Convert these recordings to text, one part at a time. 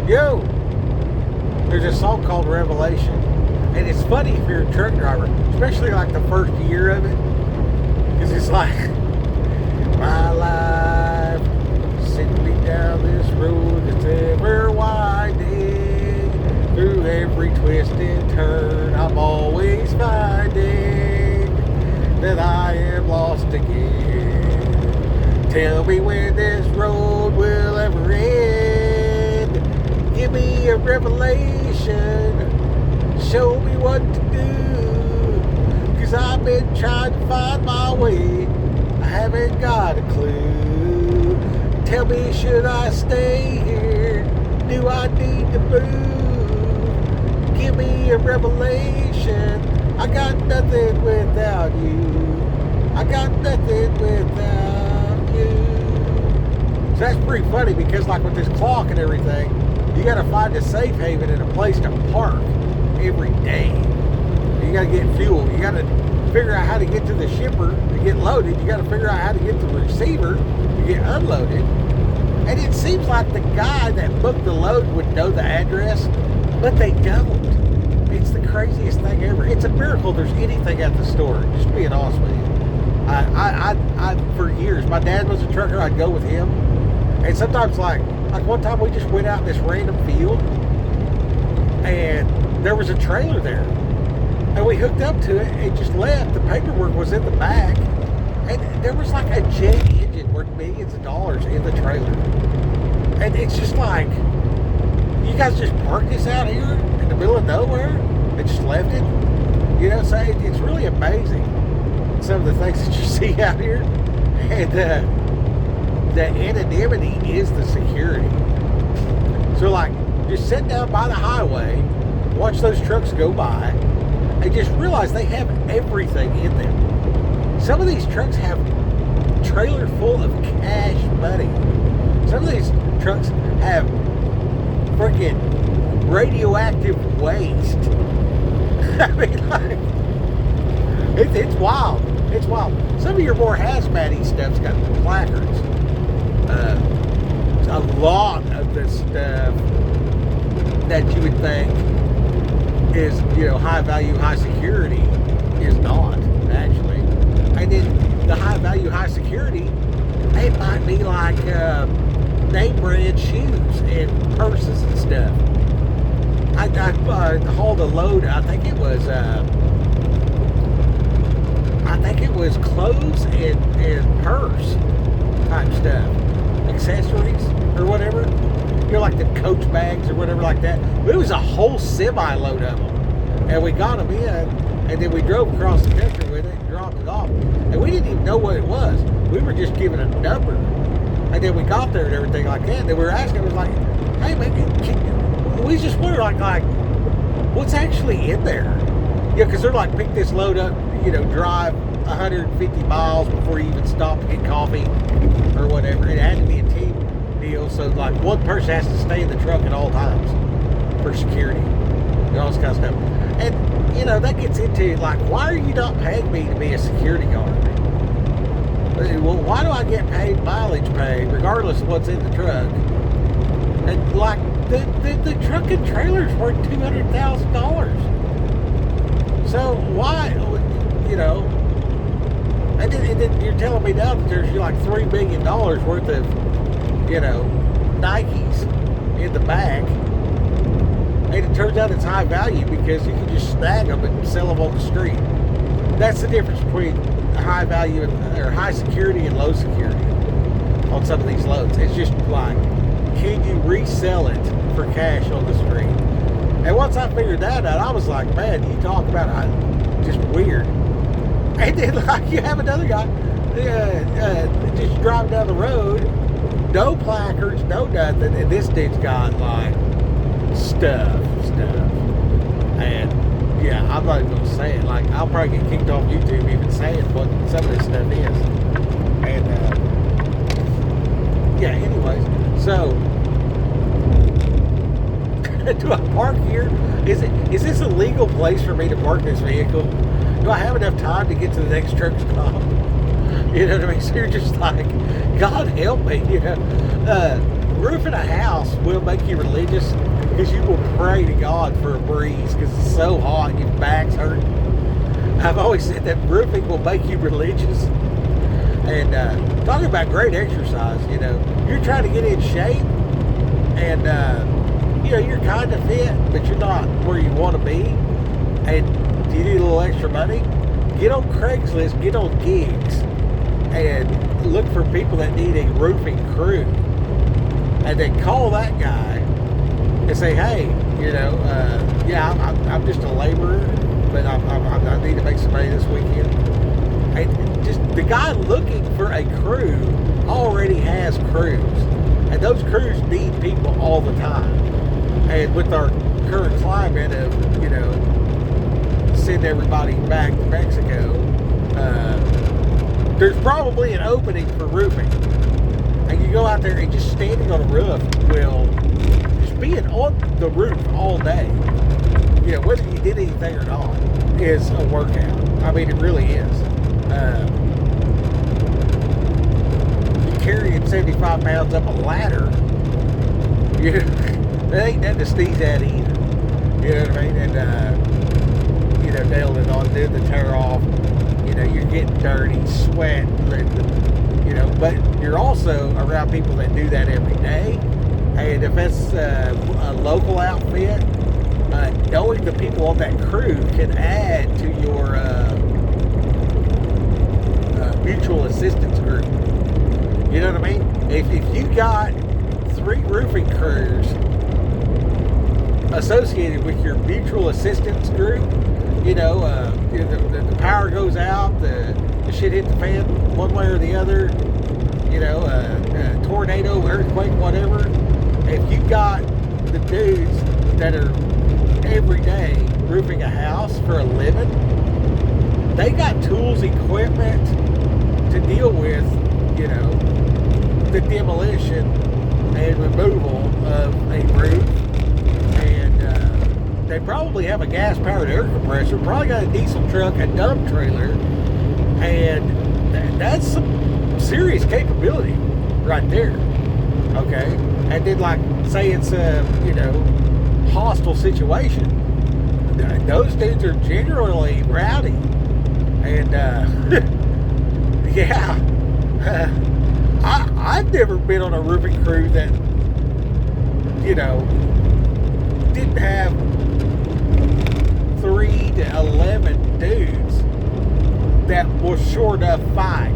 Yo, there's a song called Revelation. And it's funny if you're a truck driver, especially like the first year of it. Because it's like, my life sent me down this road that's ever winding. Through every twist and turn, I'm always finding that I am lost again. Tell me when this road will ever end. Give me a revelation. Show me what to do. 'Cause I've been trying to find my way. I haven't got a clue. Tell me, should I stay here? Do I need to move? Give me a revelation. I got nothing without you. I got nothing without you. So that's pretty funny because like with this clock and everything, you got to find a safe haven and a place to park every day. You got to get fuel. You got to figure out how to get to the shipper to get loaded. You got to figure out how to get to the receiver to get unloaded. And it seems like the guy that booked the load would know the address, but they don't. It's the craziest thing ever. It's a miracle there's anything at the store. Just being honest with you. I for years, my dad was a trucker. I'd go with him, and sometimes like one time we just went out in this random field, and there was a trailer there, and we hooked up to it and just left. The paperwork was in the back, and there was like a jet engine worth millions of dollars in the trailer. And it's just like, you guys just parked this out here in the middle of nowhere and just left it? You know, so it's really amazing, some of the things that you see out here. And the anonymity is the security. So like, just sit down by the highway, watch those trucks go by, and just realize they have everything in them. Some of these trucks have trailer full of cash money. Some of these trucks have freaking radioactive waste. I mean, like, it's wild. It's wild. Some of your more hazmat-y stuff's got placards. A lot of the stuff that you would think is, you know, high value, high security is not, actually. And then the high value, high security, it might be like name brand shoes and purses and stuff. I hauled a load. I think it was clothes and purse type stuff, accessories or whatever. You know, like the Coach bags or whatever like that. But it was a whole semi load of them, and we got them in, and then we drove across the country with it and dropped it off. And we didn't even know what it was. We were just given a number, and then we got there and everything like that. And then we were asking, it was like, "Hey man, we just wonder like what's actually in there?" Yeah, because they're like, pick this load up, you know, drive 150 miles before you even stop to get coffee or whatever. It had to be a team deal, so like one person has to stay in the truck at all times for security and all this kind of stuff. And you know, that gets into like, why are you not paying me to be a security guard? Well, why do I get paid mileage pay regardless of what's in the truck? And like the truck and trailer's worth $200,000. So why, you know? And then you're telling me now that there's like $3 billion worth of, you know, Nikes in the back. And it turns out it's high value because you can just snag them and sell them on the street. That's the difference between high value or high security and low security on some of these loads. It's just like, can you resell it for cash on the street? And once I figured that out, I was like, man, you talk about just weird. And then like you have another guy just driving down the road, no placards, no nothing, and this dude's got like stuff. And yeah, I'm not even gonna say it. Like, I'll probably get kicked off YouTube even saying what some of this stuff is. And yeah, anyways, so do I park here? Is this a legal place for me to park this vehicle? Do I have enough time to get to the next truck stop? You know what I mean? So you're just like, God help me, you know. roofing a house will make you religious because you will pray to God for a breeze because it's so hot and your back's hurting. I've always said that roofing will make you religious. And talking about great exercise, you're trying to get in shape and, you're kind of fit, but you're not where you want to be. And you need a little extra money. Get on Craigslist, get on gigs, and look for people that need a roofing crew. And then call that guy and say, hey, I'm just a laborer, but I need to make some money this weekend. And just the guy looking for a crew already has crews. And those crews need people all the time. And with our current climate of, send everybody back to Mexico, there's probably an opening for roofing. And you go out there and just standing on a roof will just being on the roof all day, whether you did anything or not, is a workout. I mean, it really is. You carrying 75 pounds up a ladder, that ain't nothing to sneeze at either. You know what I mean? And, nailing it on, doing the tear off. You're getting dirty, sweat, but you're also around people that do that every day. And if it's a local outfit, knowing the people on that crew can add to your mutual assistance group. You know what I mean? If you got 3 roofing crews associated with your mutual assistance group, the power goes out, the shit hit the fan one way or the other, tornado, earthquake, whatever. If you got the dudes that are every day roofing a house for a living, they got tools, equipment to deal with, the demolition and removal of a roof. They probably have a gas-powered air compressor, probably got a diesel truck, a dump trailer, and that's some serious capability right there, okay? And then, say it's a, hostile situation. Those dudes are generally rowdy. And, I've never been on a roofing crew that, didn't have 3 to 11 dudes that was sure enough fight.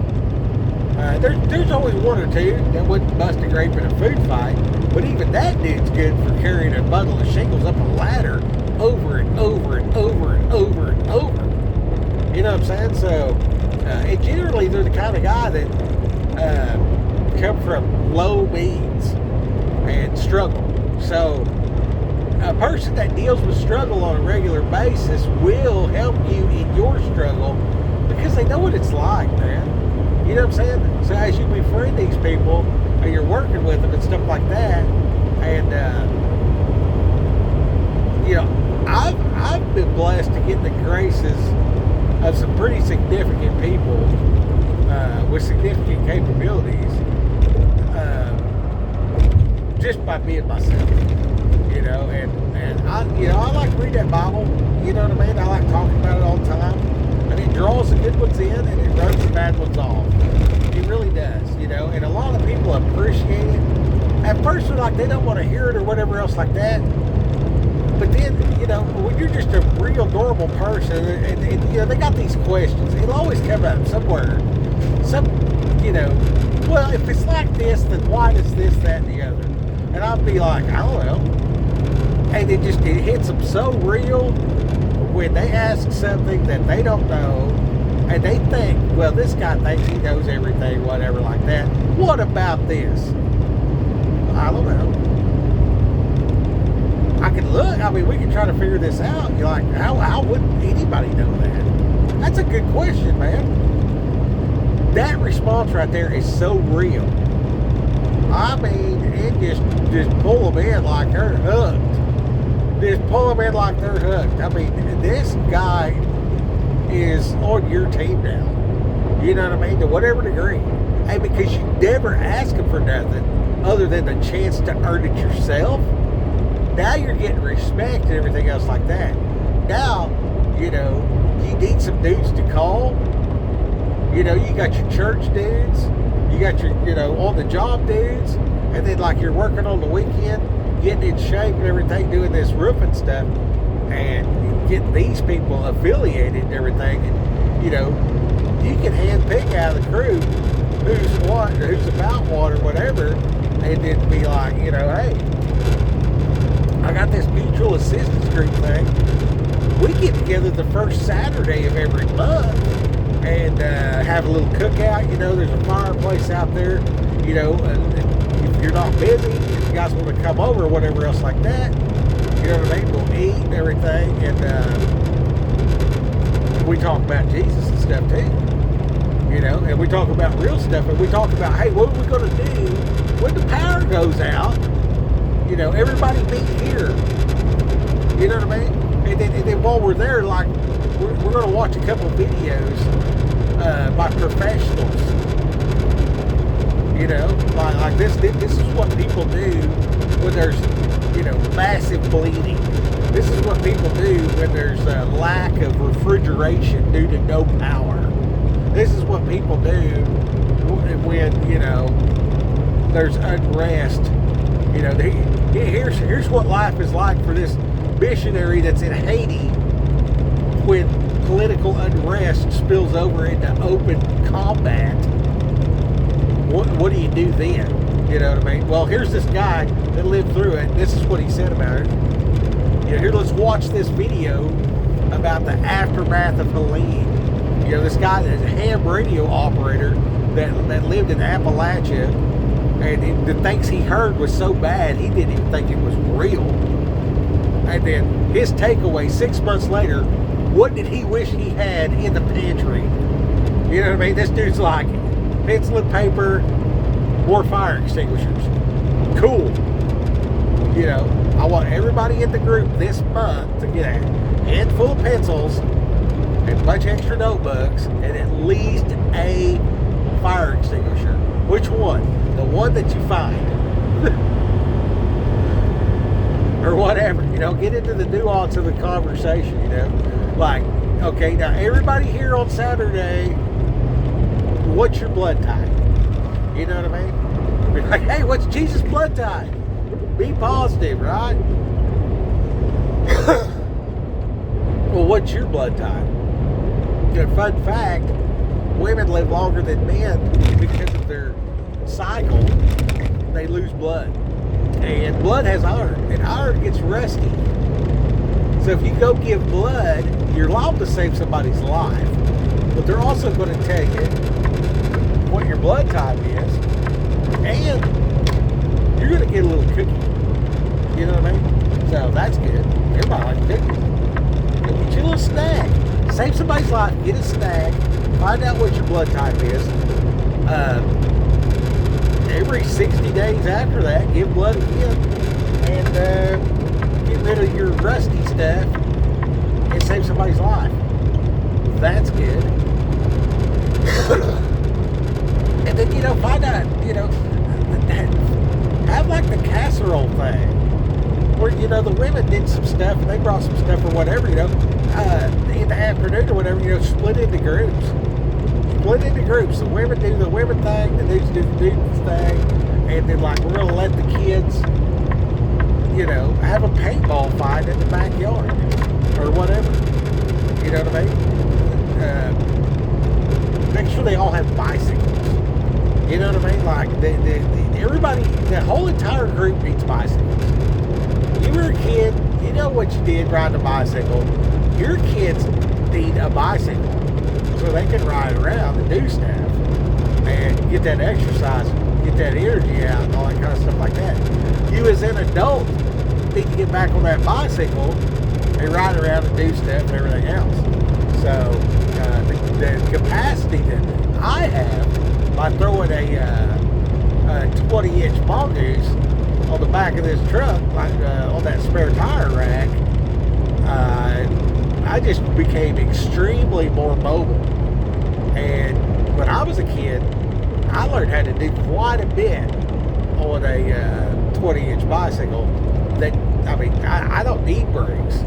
There's always 1 or 2 that wouldn't bust a grape in a food fight, but even that dude's good for carrying a bundle of shingles up a ladder over and over and over and over and over. You know what I'm saying? So, and generally they're the kind of guy that come from low means and struggle. So, a person that deals with struggle on a regular basis will help you in your struggle because they know what it's like, man. You know what I'm saying? So as you befriend these people and you're working with them and stuff like that, and I've been blessed to get the graces of some pretty significant people with significant capabilities just by being myself. And I like to read that Bible, you know what I mean? I like talking about it all the time. And it draws the good ones in and it rubs the bad ones off. It really does, and a lot of people appreciate it. At first they're like, they don't want to hear it or whatever else like that. But then, when you're just a real normal person and they got these questions, it'll always come up somewhere. Well, if it's like this, then why does this, that, and the other? And I'll be like, I don't know. And it hits them so real when they ask something that they don't know, and they think, well, this guy thinks he knows everything, whatever like that. What about this? I don't know. I can look. I mean, we can try to figure this out. You're like, how would anybody know that? That's a good question, man. That response right there is so real. I mean, it just pull them in like they're hooked. Just pull them in like they're hooked. I mean, this guy is on your team now. You know what I mean? To whatever degree. Hey, because you never ask him for nothing. other than the chance to earn it yourself. Now you're getting respect and everything else like that. Now, you need some dudes to call. You got your church dudes, you got your, on the job dudes, and then like you're working on the weekend, getting in shape and everything, doing this roofing stuff, and getting these people affiliated and everything. And, you can handpick out of the crew who's about what or whatever, and then be like, hey, I got this mutual assistance group thing. We get together the first Saturday of every month and have a little cookout. There's a fireplace out there. If you're not busy, if you guys want to come over or whatever else like that, you know what I mean? We'll eat and everything, and we talk about Jesus and stuff too. And we talk about real stuff, and we talk about, hey, what are we going to do when the power goes out? Everybody meet here. You know what I mean? And then while we're there, like, we're going to watch a couple videos by professionals. Like this is what people do when there's, massive bleeding. This is what people do when there's a lack of refrigeration due to no power. This is what people do when, there's unrest. Here's what life is like for this missionary that's in Haiti when political unrest spills over into open combat. What do you do then? You know what I mean? Well, here's this guy that lived through it. This is what he said about it. Here, let's watch this video about the aftermath of Helene. This guy is a ham radio operator that lived in Appalachia, and the things he heard was so bad he didn't even think it was real. And then his takeaway 6 months later, what did he wish he had in the pantry? You know what I mean? This dude's like, pencil and paper, more fire extinguishers. Cool. I want everybody in the group this month to get a handful of pencils and a bunch of extra notebooks and at least a fire extinguisher. Which one? The one that you find. Or whatever. Get into the nuance of the conversation, Like, okay, now everybody here on Saturday, what's your blood type? You know what I mean? Be like, hey, what's Jesus' blood type? Be positive, right? Well, what's your blood type? Fun fact, women live longer than men because of their cycle. They lose blood. And blood has iron, and iron gets rusty. So if you go give blood, you're allowed to save somebody's life. But they're also going to tell you what your blood type is, and you're going to get a little cookie. You know what I mean? So that's good. Everybody likes cookies. Go get you a little snack. Save somebody's life. Get a snack. Find out what your blood type is. Every 60 days after that, give blood again. And get rid of your rusty stuff and save somebody's life. That's good. And then, find out, have like the casserole thing. Where, the women did some stuff, and they brought some stuff or whatever, in the afternoon or whatever, split into groups. Split into groups. The women do the women thing, the dudes do the dudes thing, and then, like, we're going to let the kids, have a paintball fight in the backyard or whatever. You know what I mean? Make sure they all have bicycles. You know what I mean? Like, everybody, the whole entire group needs bicycles. You were a kid, you know what you did riding a bicycle. Your kids need a bicycle so they can ride around and do stuff and get that exercise, get that energy out and all that kind of stuff like that. You as an adult need to get back on that bicycle and ride around and do stuff and everything else. So the capacity that I have by throwing a 20-inch mongoose on the back of this truck, like on that spare tire rack, I just became extremely more mobile. And when I was a kid, I learned how to do quite a bit on a 20-inch bicycle that, I mean, I don't need brakes.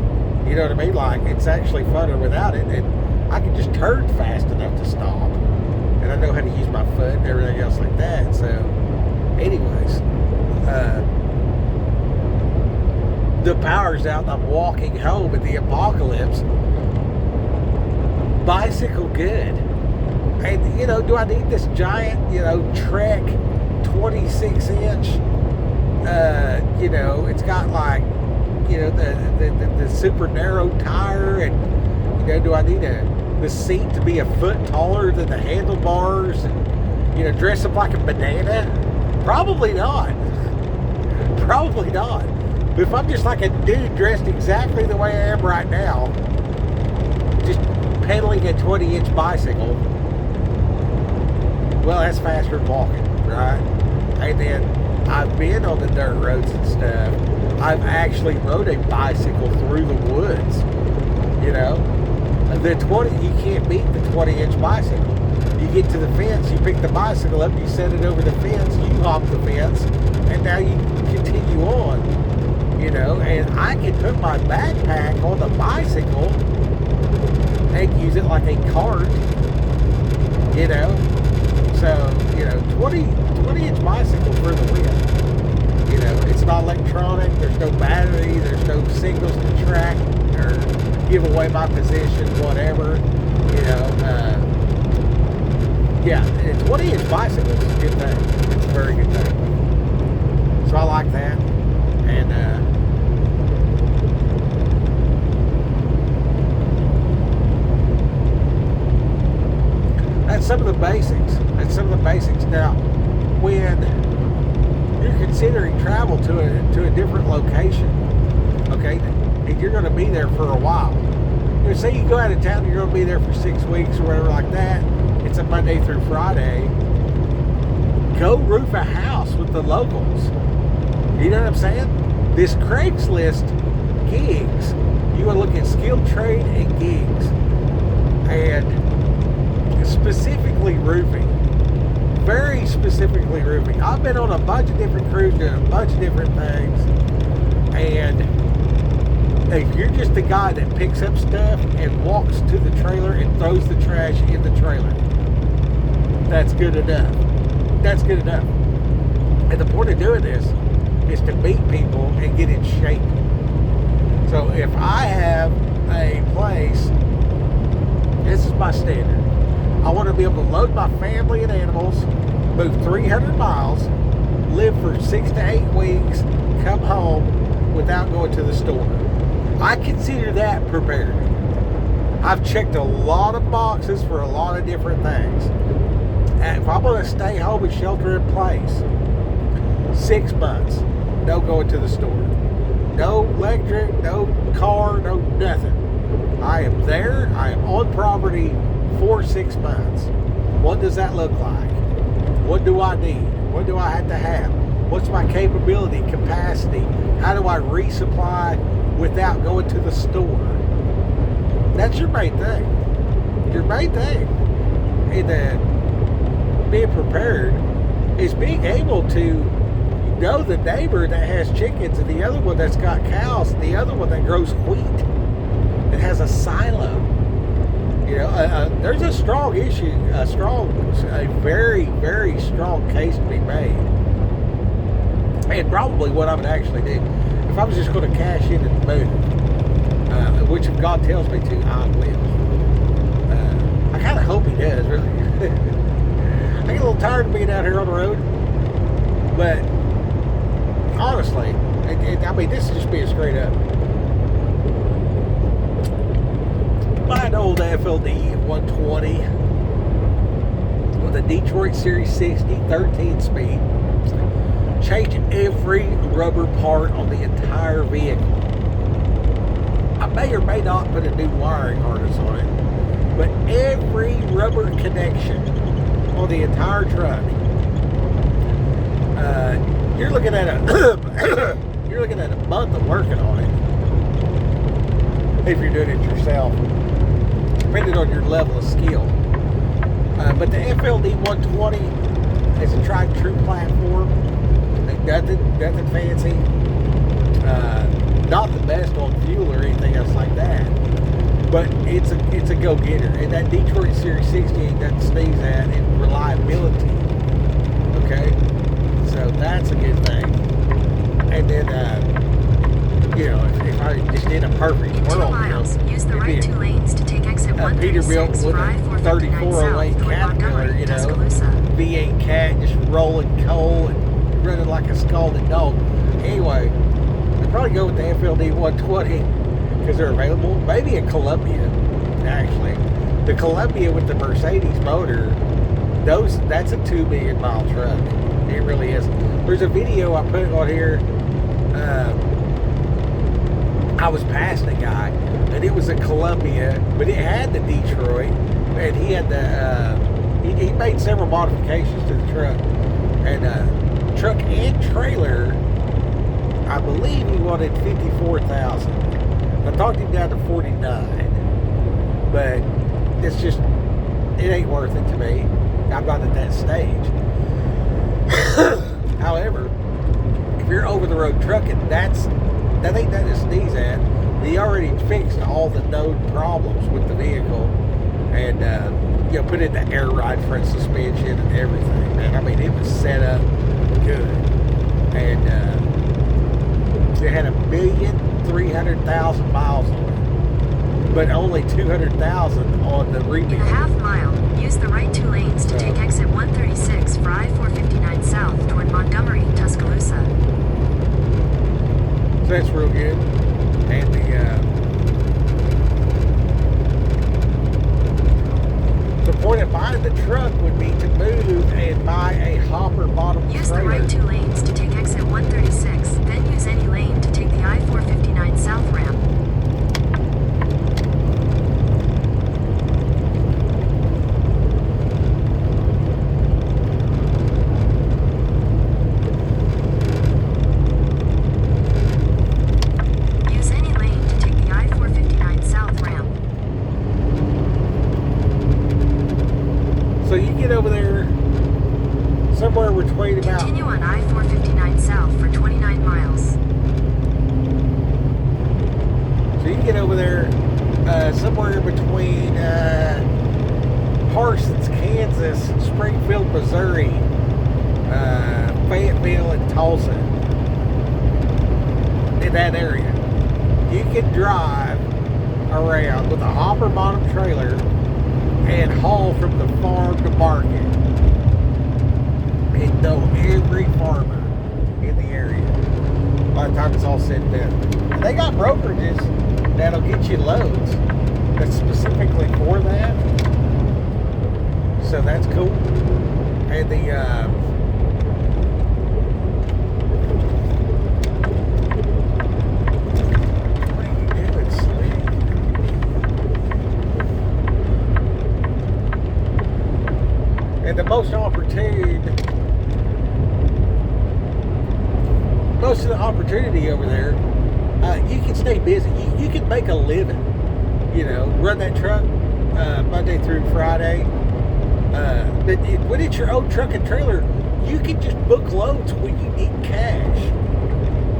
You know what I mean? Like, it's actually funner without it. And I can just turn fast enough to stop. And I know how to use my foot and everything else like that. So, anyways, the power's out and I'm walking home in the apocalypse. Bicycle good. And, you know, do I need this giant, you know, Trek 26-inch? You know, it's got like, you know, the super narrow tire, and, you know, do I need the seat to be a foot taller than the handlebars, and, you know, dress up like a banana? Probably not. Probably not. But if I'm just like a dude dressed exactly the way I am right now, just pedaling a 20-inch bicycle, well, that's faster than walking, right? And then I've been on the dirt roads and stuff. I've actually rode a bicycle through the woods, you know. The 20, you can't beat the 20-inch bicycle. You get to the fence, you pick the bicycle up, you set it over the fence, you hop the fence, and now you continue on, you know. And I can put my backpack on the bicycle and use it like a cart, you know. So, you know, 20-inch bicycle for the win. You know, it's not electronic, there's no battery, there's no signals to track or give away my position, whatever. You know, yeah, a 20-inch bicycle is a good thing. It's a very good thing. So I like that. And, that's some of the basics. That's some of the basics. Now, when you're considering travel to a different location, okay, and you're going to be there for a while. You know, say you go out of town, you're going to be there for 6 weeks or whatever like that. It's a Monday through Friday. Go roof a house with the locals. You know what I'm saying? This Craigslist gigs, you want to look at skilled trade and gigs, and specifically roofing. Very specifically roofing. I've been on a bunch of different crews doing a bunch of different things, and if you're just the guy that picks up stuff and walks to the trailer and throws the trash in the trailer, that's good enough. That's good enough. And the point of doing this is to meet people and get in shape. So if I have a place, this is my standard. I want to be able to load my family and animals, move 300 miles, live for 6 to 8 weeks, come home without going to the store. I consider that prepared. I've checked a lot of boxes for a lot of different things. And if I'm going to stay home and shelter in place, 6 months, no going to the store. No electric, no car, no nothing. I am there, I am on property for 6 months. What does that look like? What do I need? What do I have to have? What's my capability, capacity? How do I resupply without going to the store? That's your main thing. Your main thing. And being prepared is being able to know the neighbor that has chickens, and the other one that's got cows, and the other one that grows wheat, that has a silo. You know, there's a strong issue, a very, very strong case to be made. And probably what I would actually do, if I was just going to cash in and move, which if God tells me to, I will. I kind of hope He does, really. I get a little tired of being out here on the road, but honestly, I mean, this is just being straight up. Buy an old FLD 120 with a Detroit Series 60 13 speed. Change every rubber part on the entire vehicle. I may or may not put a new wiring harness on it, but every rubber connection on the entire truck. You're looking at a month of working on it if you're doing it yourself, depending on your level of skill. But the FLD 120 is a tried and true platform. nothing fancy. Not the best on fuel or anything else like that. But it's a go-getter. And that Detroit Series 68 doesn't sneeze at in reliability. Okay? So that's a good thing. And then, if I just did a perfect In 2 world, miles, use the right 2 lanes to take exit Peterbilt 136, with fly a 459 3408 south toward Caterpillar, Montgomery, Tuscaloosa. V8 cat just rolling coal and running like a scalded dog. Anyway, I'd probably go with the FLD 120 because they're available. Maybe a Columbia, actually. The Columbia with the Mercedes motor, that's a 2 million mile truck. It really is. There's a video I put on here. I was passing a guy, and it was a Columbia, but it had the Detroit, and he had the, he made several modifications to the truck, and truck and trailer, I believe he wanted $54,000. I talked him down to $49,000, but it's just, it ain't worth it to me. I'm not at that stage. However, if you're over the road trucking, that ain't nothing to sneeze at. They already fixed all the known problems with the vehicle, and put in the air ride front suspension and everything. Man, I mean, it was set up good, and it had 1,300,000 miles on it, but only 200,000 on the rebuild. In a half mile, use the right 2 lanes to take exit 136, fly 459 south toward Montgomery, Tuscaloosa. So that's real good. And the point of buying the truck would be to move and buy a hopper bottom Use trailer. the right 2 lanes to take exit 136, then use any lane to take the I-459 south ramp. So you get over there somewhere between about... Continue on I-459 south for 29 miles. So you get over there somewhere between Parsons, Kansas, Springfield, Missouri, Fayetteville, and Tulsa. In that area. You can drive around with a hopper bottom trailer and haul from the farm to market and know every farmer in the area by the time it's all said and done. And they got brokerages that'll get you loads that's specifically for that, so that's cool. And the and the most of the opportunity over there, you can stay busy. You can make a living, run that truck Monday through Friday. But when it's your own truck and trailer, you can just book loads when you need cash.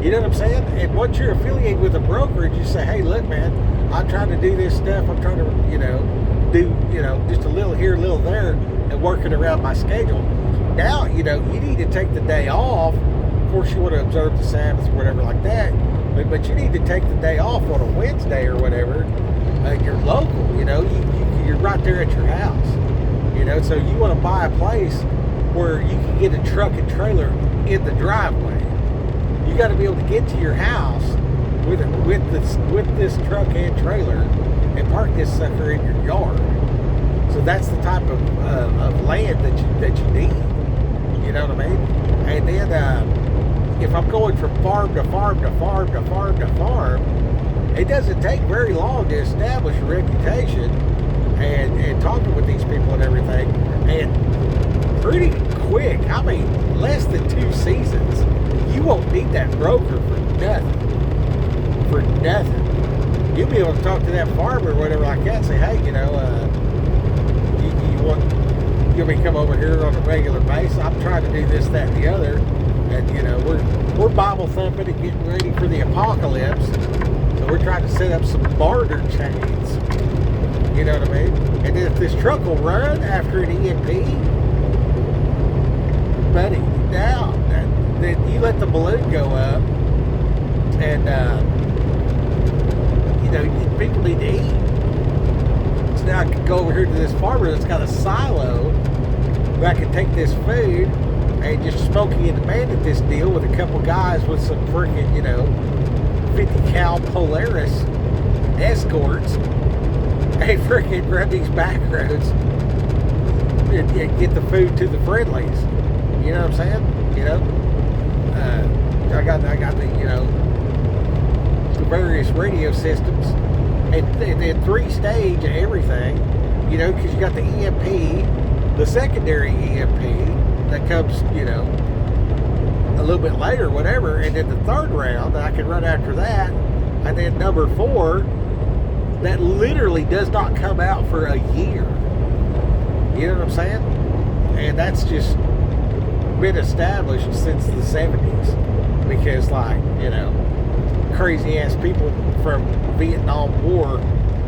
You know what I'm saying? And once you're affiliated with a brokerage, you say, hey, look, man, I'm trying to do this stuff. I'm trying to, do, just a little here, a little there, and working around my schedule. Now, you need to take the day off. Of course, you want to observe the Sabbath or whatever like that. But you need to take the day off on a Wednesday or whatever. You're local, you're right there at your house. So you want to buy a place where you can get a truck and trailer in the driveway. You got to be able to get to your house with this truck and trailer and park this sucker in your yard. So that's the type of land that you need. You know what I mean? And then if I'm going from farm to farm to farm to farm to farm, it doesn't take very long to establish a reputation and talking with these people and everything. And pretty quick, less than 2 seasons, you won't need that broker for nothing. For nothing. You'll be able to talk to that farmer or whatever like that and say, hey, you want me to come over here on a regular basis? I'm trying to do this, that, and the other. And we're Bible thumping and getting ready for the apocalypse. So we're trying to set up some barter chains. You know what I mean? And if this truck will run after an EMP, buddy, now then you let the balloon go up, and people need to eat. So now I can go over here to this farmer that's got a silo where I can take this food and just Smokey and the Bandit this deal with a couple guys with some freaking 50 cal Polaris escorts and freaking run these back roads and get the food to the friendlies. You know what I'm saying? I got the various radio systems and 3-stage and everything. Because you got the EMP, the secondary EMP that comes a little bit later, whatever, and then the third round I can run after that, and then number 4 that literally does not come out for a year. You know what I'm saying? And that's just been established since the 70s, because crazy ass people from Vietnam War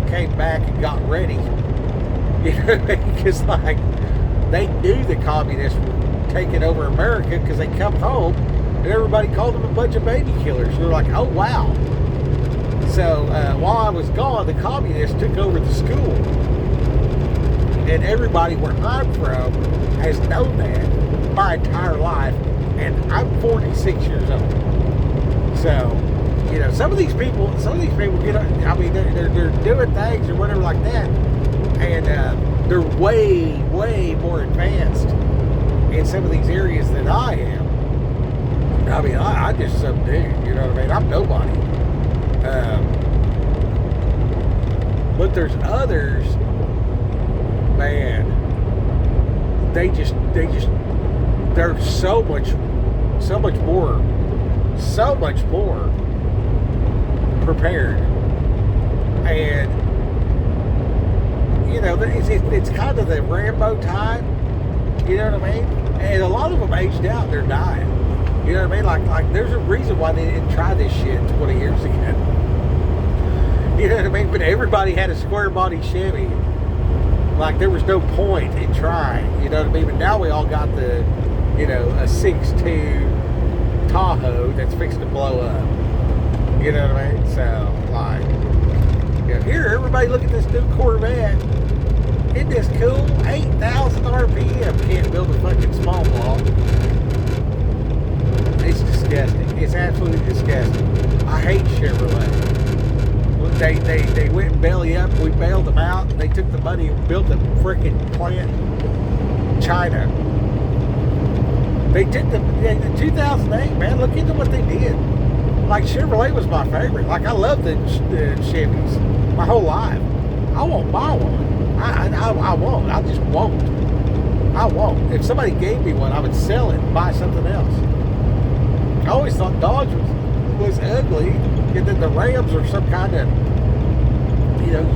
came back and got ready. Because they knew the communists were taking over America, because they come home and everybody called them a bunch of baby killers. They're like, oh wow. So while I was gone, the communists took over the school, and everybody where I'm from has known that my entire life, and I'm 46 years old. So some of these people get, they're doing things or whatever like that, and they're way more advanced in some of these areas than I am. I'm just some dude, you know what I mean? I'm nobody. But there's others, man, they're so much more prepared. And it's kind of the Rambo time, you know what I mean? And a lot of them aged out, they're dying. You know what I mean? Like there's a reason why they didn't try this shit 20 years ago. You know what I mean? But everybody had a square body Chevy. Like there was no point in trying. You know what I mean? But now we all got the, a 6.2 Tahoe that's fixed to blow up. You know what I mean? So here, everybody look at this new Corvette. Isn't this cool? 8,000 RPM. Can't build a fucking small block. It's disgusting. It's absolutely disgusting. I hate Chevrolet. They went belly up. We bailed them out. They took the money and built a freaking plant in China. They took the 2008, man. Look into what they did. Like Chevrolet was my favorite. Like I love the Chevys my whole life. I won't buy one. I won't. I just won't. I won't. If somebody gave me one, I would sell it and buy something else. I always thought Dodge was ugly, and then the Rams are some kind of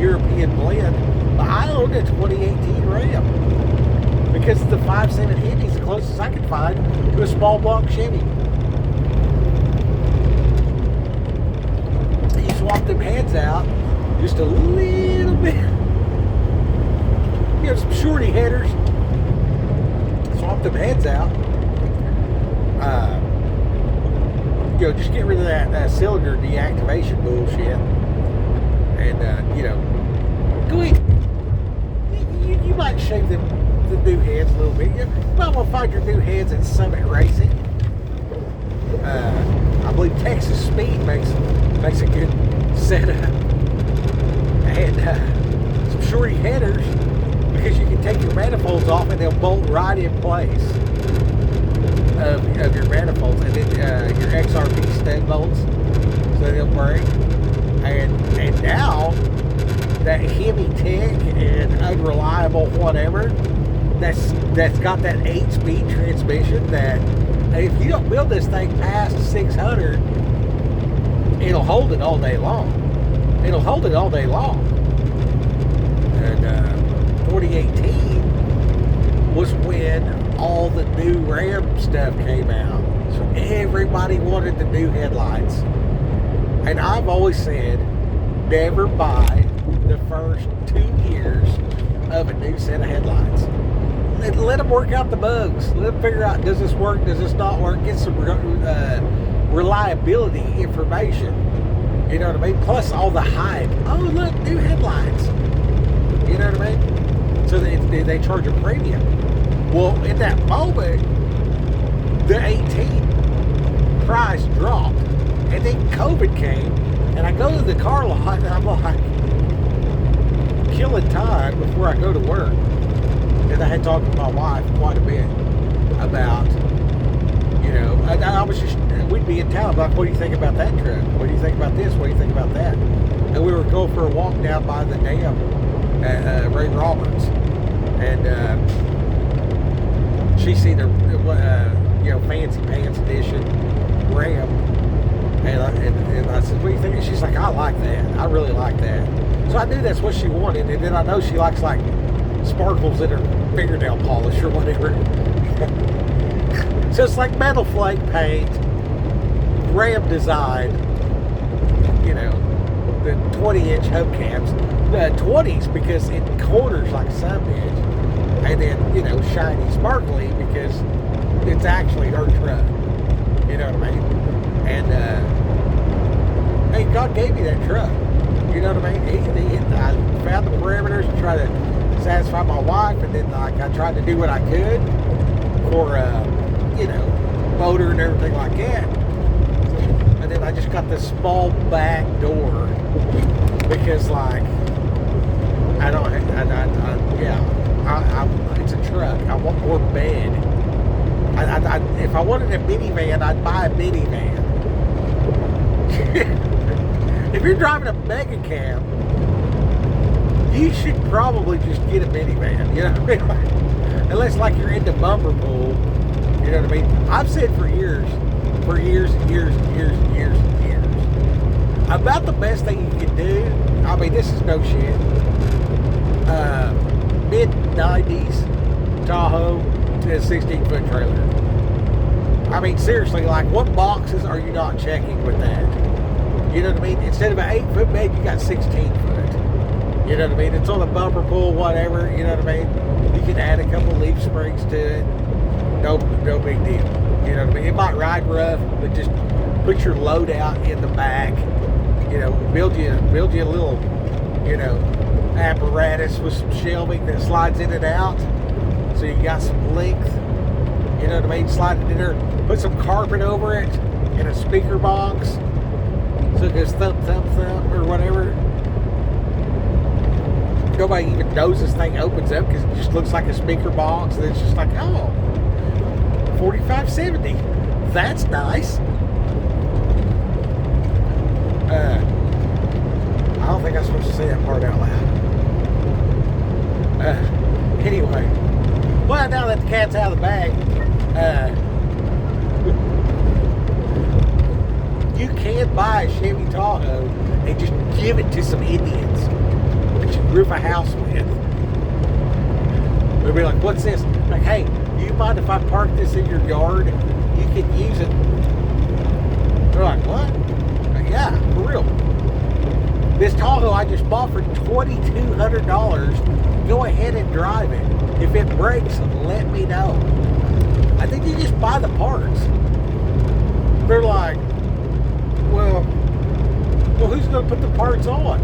European blend. But I owned a 2018 Ram because the 5.7 Heavy's the closest I could find to a small block Chevy. You swap them heads out just a little bit. Some shorty headers. Swap them heads out. Just get rid of that cylinder deactivation bullshit. And, go ahead. You might shave the new heads a little bit. You might want to find your new heads at Summit Racing. I believe Texas Speed makes a good setup. And some shorty headers, because you can take your manifolds off and they'll bolt right in place of your manifolds, and then your XRP stud bolts, so they'll break. And now that heavy tech and unreliable whatever that's got that 8-speed transmission, that if you don't build this thing past 600, it'll hold it all day long. It'll hold it all day long. And 2018 was when all the new Ram stuff came out. So everybody wanted the new headlights. And I've always said, never buy the first 2 years of a new set of headlights. Let them work out the bugs. Let them figure out, does this work, does this not work? Get some reliability information. You know what I mean? Plus all the hype. Oh, look, new headlights. You know what I mean? So they charge a premium. Well, in that moment, the 18 price dropped. And then COVID came. And I go to the car lot and I'm like, killing time before I go to work. And I had talked to my wife quite a bit about, you know, I was just, we'd be in town, like, what do you think about that truck? What do you think about this? What do you think about that? And we were going for a walk down by the dam at Ray Roberts. And she seen a, you know, fancy pants edition Ram. And I said, what do you think? She's like, I like that. I really like that. So I knew that's what she wanted. And then I know she likes, like, sparkles in her fingernail polish or whatever. So it's like metal flake paint, Ram design, you know, the 20-inch hubcaps, the 20s because it corners like some bitch, and then, you know, shiny, sparkly because it's actually her truck. You know what I mean? And hey, God gave me that truck. You know what I mean? I found the parameters to try to satisfy my wife, and then like I tried to do what I could for you know, motor and everything like that. And then I just got this small back door because like it's a truck. I want more bed. If I wanted a minivan, I'd buy a minivan. If you're driving a mega cab, you should probably just get a minivan, you know what I mean? Unless like you're into bumper pool, you know what I mean? I've said for years and years, about the best thing you can do, I mean, this is no shit, mid-90s Tahoe to a 16-foot trailer. I mean, seriously, like, what boxes are you not checking with that? You know what I mean? Instead of an 8-foot bed, you got 16-foot. You know what I mean? It's on a bumper pull, whatever. You know what I mean? You can add a couple leaf springs to it. No big deal. You know what I mean? It might ride rough, but just put your load out in the back. You know, build you a little, you know, apparatus with some shelving that slides in and out, so you got some length. You know what I mean? Slide it in there. Put some carpet over it and a speaker box, so it goes thump, thump, thump, or whatever. Nobody even knows this thing opens up because it just looks like a speaker box, and it's just like, oh, 4570. That's nice. I don't think I'm supposed to say that part out loud. Anyway, well, now that the cat's out of the bag, you can buy a Chevy Tahoe and just give it to some Indians that you roof a house with. They'll be like, what's this? Like, hey, do you mind if I park this in your yard? You can use it. They're like, what? Like, yeah, for real. This Tahoe I just bought for $2,200. Go ahead and drive it. If it breaks, let me know. I think you just buy the parts. They're like, well, who's going to put the parts on?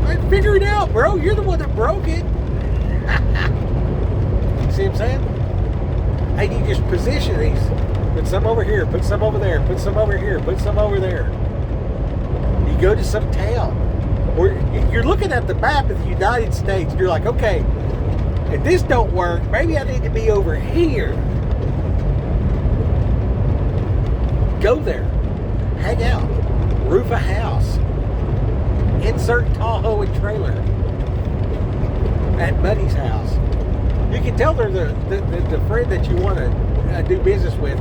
Right, figure it out, bro. You're the one that broke it. See what I'm saying? And you just position these. Put some over here, put some over there, put some over here, put some over there. You go to some town, or you're looking at the map of the United States, and you're like, okay, if this don't work, maybe I need to be over here. Go there, hang out, roof a house, insert Tahoe and trailer at Buddy's house. You can tell they're the friend that you want to do business with.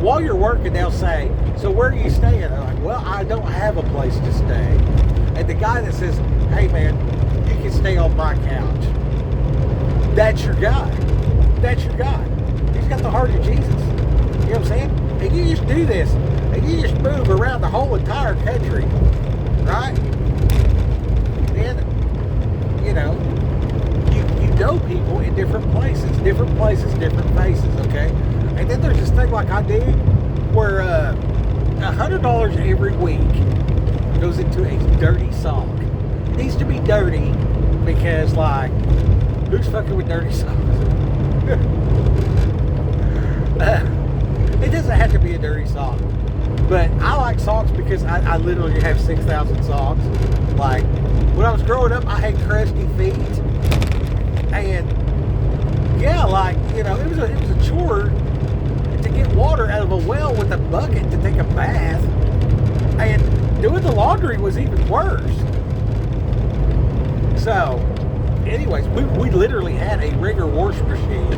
While you're working, they'll say, so where are you staying? They're like, well, I don't have a place to stay. And the guy that says, hey man, you can stay on my couch. That's your guy. That's your guy. He's got the heart of Jesus. You know what I'm saying? And you just do this, and you just move around the whole entire country, right? Then, you know, you know people in different places, different faces, okay? And then there's this thing like I do, where $100 every week goes into a dirty sock. It needs to be dirty because, like, who's fucking with dirty socks? It doesn't have to be a dirty sock, but I like socks because I literally have 6,000 socks. Like, when I was growing up, I had crusty feet, and yeah, like, you know, it was a chore to get water out of a well with a bucket to take a bath, and doing the laundry was even worse. So, anyways, we literally had a Wringer wash machine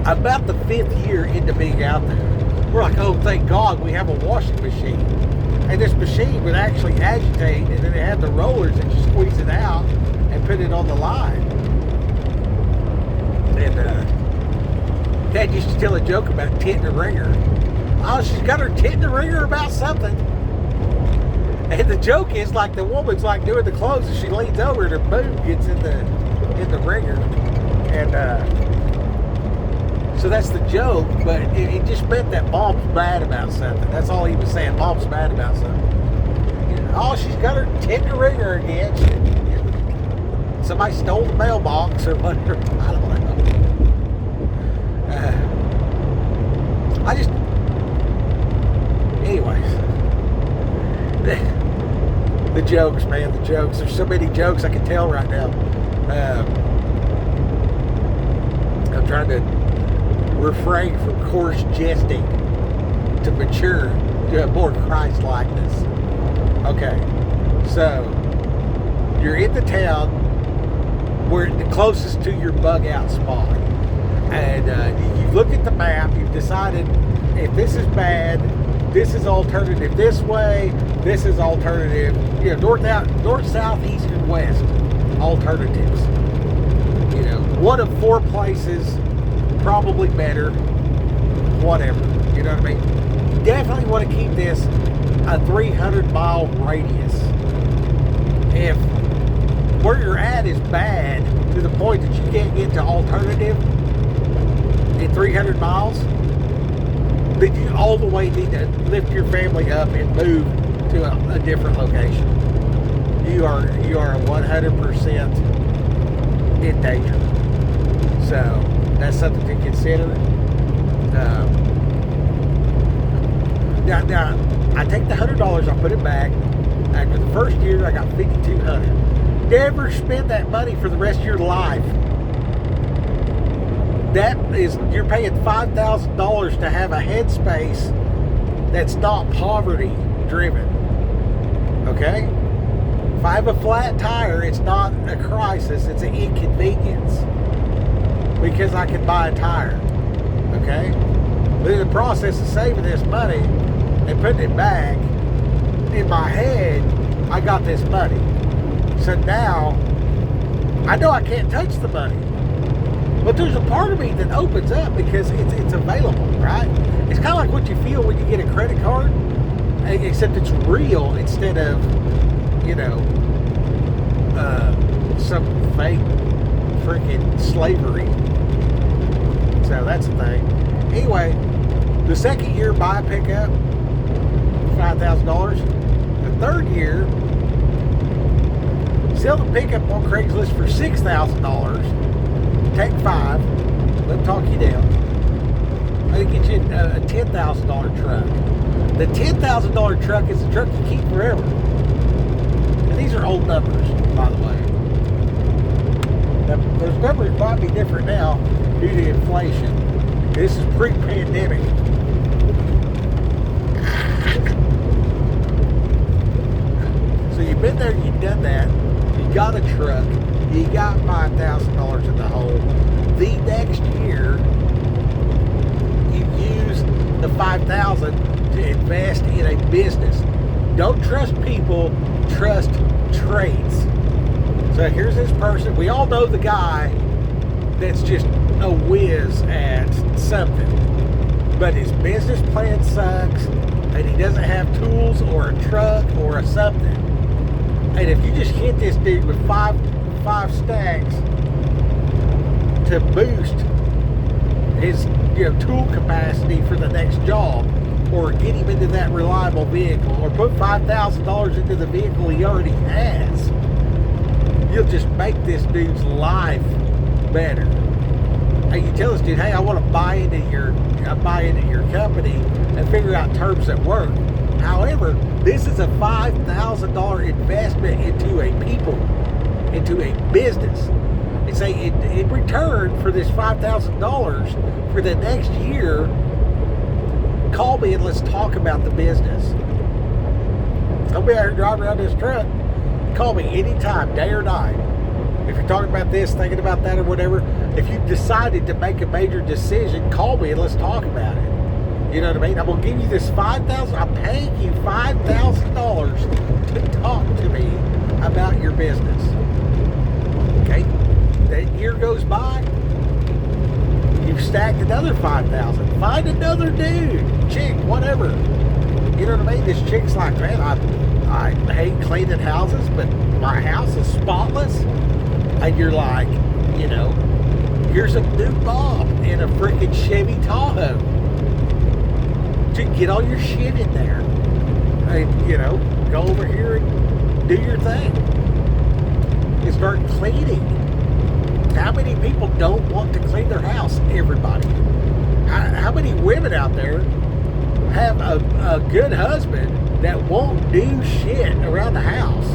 about the 5th year into being out there. We're like, oh, thank God we have a washing machine. And this machine would actually agitate, and then it had the rollers that you squeeze it out and put it on the line. And Dad used to tell a joke about tit in the ringer. Oh, she's got her tit in the ringer about something. And the joke is, like, the woman's like doing the clothes, and she leans over and her boob gets in the ringer. And so that's the joke, but it just meant that Mom's mad about something. That's all he was saying. Mom's mad about something. You know, oh, she's got her tit in the ringer again. Somebody stole the mailbox or whatever. I don't know. Anyways. The jokes, man, the jokes. There's so many jokes I can tell right now. I'm trying to refrain from coarse jesting to mature to a more Christ-likeness. Okay, so you're in the town where the closest to your bug-out spot, and you've looked at the map. You've decided if this is bad, this is alternative this way, this is alternative, you know, north, south, east, and west alternatives. You know, one of 4 places, probably better, whatever. You know what I mean? You definitely want to keep this a 300-mile radius. If where you're at is bad to the point that you can't get to alternative in 300 miles, then you all the way need to lift your family up and move to a different location. You are 100% in danger. So that's something to consider. Now I take the $100, I put it back. After the first year, I got $5,200. Never spend that money for the rest of your life. That is, you're paying $5,000 to have a headspace that's not poverty driven. Okay? If I have a flat tire, it's not a crisis, it's an inconvenience. Because I can buy a tire. Okay? But in the process of saving this money and putting it back, in my head, I got this money. So now, I know I can't touch the money. But there's a part of me that opens up because it's available, right? It's kind of like what you feel when you get a credit card, except it's real instead of, you know, some fake freaking slavery. So that's the thing. Anyway, the second year, buy a pickup, $5,000. The third year, sell the pickup on Craigslist for $6,000. Take 5, let them talk you down. They get you a $10,000 truck. The $10,000 truck is a truck you keep forever. And these are old numbers, by the way. Now, those numbers might be different now due to inflation. This is pre-pandemic. So you've been there, you've done that. You got a truck. You got $5,000 in the hole. The next year, you use the $5,000 to invest in a business. Don't trust people, trust trades. So here's this person. We all know the guy that's just a whiz at something. but his business plan sucks, and he doesn't have tools or a truck or a something. And if you just hit this dude with five stacks to boost his tool capacity for the next job, or get him into that reliable vehicle, or put $5,000 into the vehicle he already has, you'll just make this dude's life better. And you tell this dude, hey, I want to buy into your company and figure out terms that work. However, this is a $5,000 investment into a business. And say in return for this $5,000 for the next year, call me and let's talk about the business. I'll be out here driving around this truck. Call me anytime, day or night. If you're talking about this, thinking about that, or whatever, if you decided to make a major decision, call me and let's talk about it. You know what I mean? I'm going to give you this $5,000. I'm paying you $5,000 to talk to me about your business. Okay? That year goes by. You've stacked another $5,000. Find another dude, chick, whatever. You know what I mean? This chick's like, man, I hate cleaning houses, but my house is spotless. And you're like, here's a new Bob in a freaking Chevy Tahoe. To get all your shit in there. And, go over here and do your thing. You start cleaning. How many people don't want to clean their house? Everybody. How many women out there have a good husband that won't do shit around the house?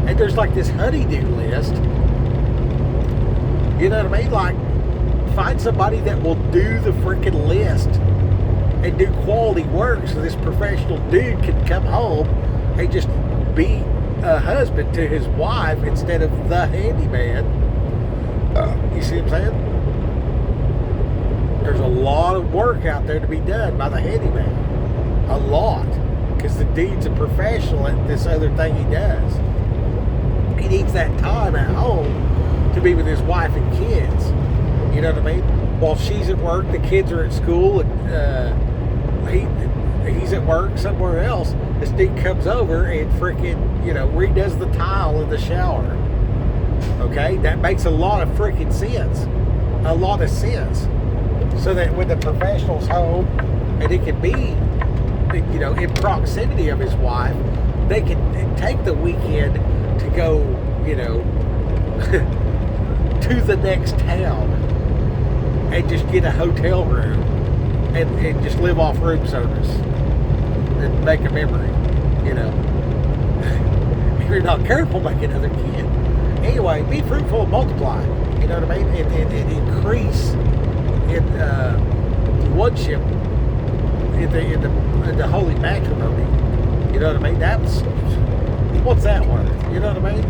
And there's like this honey-do list. You know what I mean? Like, find somebody that will do the freaking list and do quality work so this professional dude can come home and just be a husband to his wife instead of the handyman. You see what I'm saying? There's a lot of work out there to be done by the handyman. A lot. Because the dude's a professional at this other thing he does. He needs that time at home to be with his wife and kids. You know what I mean? While she's at work, the kids are at school, and he's at work somewhere else. This dude comes over and freaking, redoes the tile in the shower. Okay? That makes a lot of freaking sense. A lot of sense. So that when the professional's home and he can be, in proximity of his wife, they can take the weekend to go, to the next town and just get a hotel room and just live off room service and make a memory, If you're not careful, make another kid. Anyway, be fruitful and multiply. You know what I mean? And increase in lordship in the holy matrimony. You know what I mean? What's that worth? You know what I mean?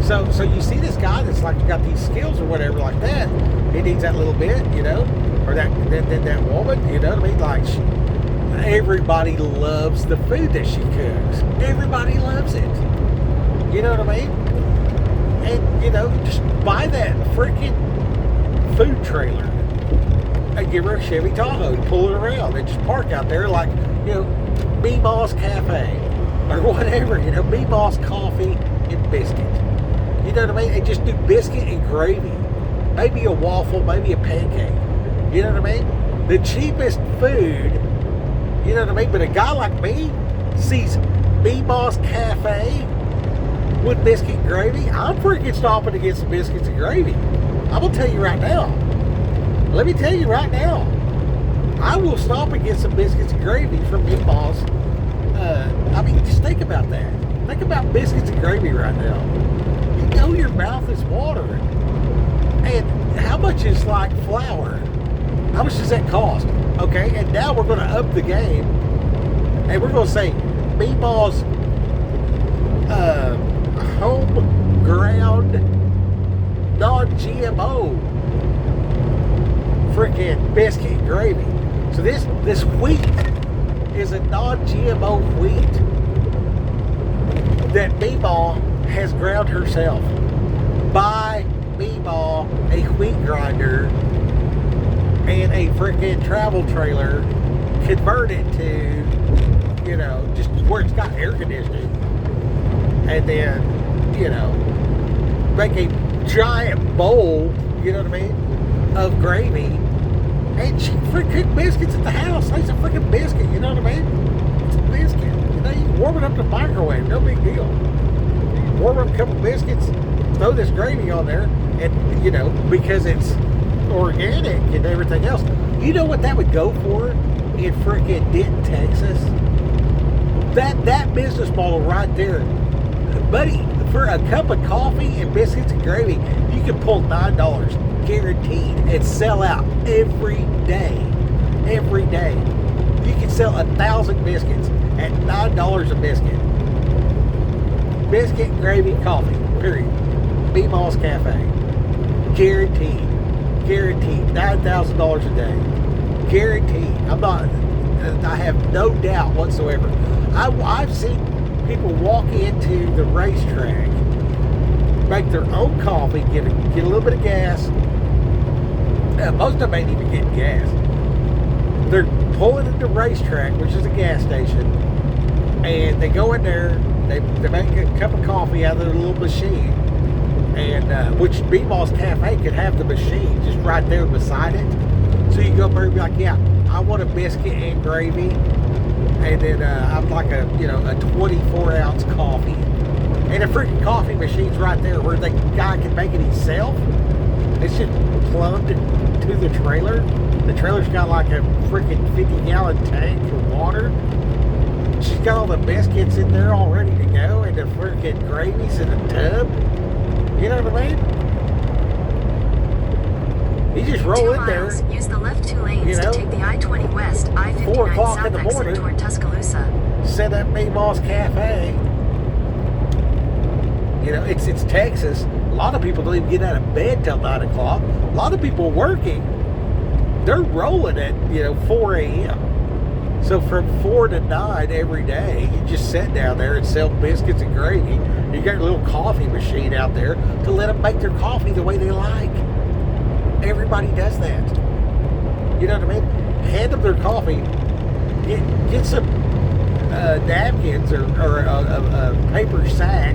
So you see this guy that's like got these skills or whatever like that. He needs that little bit, or that woman. You know what I mean? Like everybody loves the food that she cooks. Everybody loves it. You know what I mean? And just buy that freaking food trailer and give her a Chevy Tahoe to pull it around and just park out there like Meemaw's Cafe or whatever. Meemaw's Coffee and Biscuit. You know what I mean? And just do biscuit and gravy. Maybe a waffle, maybe a pancake. You know what I mean? The cheapest food, you know what I mean? But a guy like me sees Meemaw's Cafe with biscuit and gravy. I'm freaking stopping to get some biscuits and gravy. I'm going to tell you right now. Let me tell you right now. I will stop and get some biscuits and gravy from Meemaw's. Just think about that. Think about biscuits and gravy right now. Your mouth is watering. And how much is like flour? How much does that cost? Okay, and now we're going to up the game. And we're going to say Meemaw's home ground non-GMO freaking biscuit and gravy. So this wheat is a non-GMO wheat that Meemaw has ground herself. Buy Meemaw a wheat grinder and a freaking travel trailer convert it to, just where it's got air conditioning. And then, make a giant bowl, you know what I mean, of gravy. And she freaking cooked biscuits at the house. It's a freaking biscuit, you know what I mean? It's a biscuit. You can warm it up in the microwave, no big deal. You can warm up a couple biscuits, throw this gravy on there, and, because it's organic and everything else. You know what that would go for in freaking Denton, Texas? That business model right there, buddy, for a cup of coffee and biscuits and gravy, you can pull $9 guaranteed and sell out every day. Every day. You can sell 1,000 biscuits at $9 a biscuit. Biscuit, gravy, coffee, period. Meatballs Cafe. Guaranteed. Guaranteed. $9,000 a day. Guaranteed. I have no doubt whatsoever. I've seen people walk into the racetrack, make their own coffee, get a little bit of gas. Most of them ain't even getting gas. They're pulling at the racetrack, which is a gas station, and they go in there, they make a cup of coffee out of their little machine, and which Meatballs Cafe could have the machine just right there beside it. So you go up there and be like, yeah, I want a biscuit and gravy, and then I'd like a 24-ounce coffee. And the freaking coffee machine's right there where the guy can make it himself. It's just plugged to the trailer. The trailer's got like a freaking 50-gallon tank of water. She's got all the biscuits in there all ready to go, and the freaking gravy's in a tub. You know what I mean? You just roll in there. Use the left 2 lanes to take the I-20 West, I-59 4 o'clock South in the exit morning, toward Tuscaloosa. Set up Meatballs Cafe. It's Texas. A lot of people don't even get out of bed till 9 o'clock. A lot of people working, they're rolling at 4 a.m. So from 4 to 9 every day, you just sit down there and sell biscuits and gravy. You got your little coffee machine out there to let them make their coffee the way they like. Everybody does that. You know what I mean? Hand them their coffee. Get some napkins or a paper sack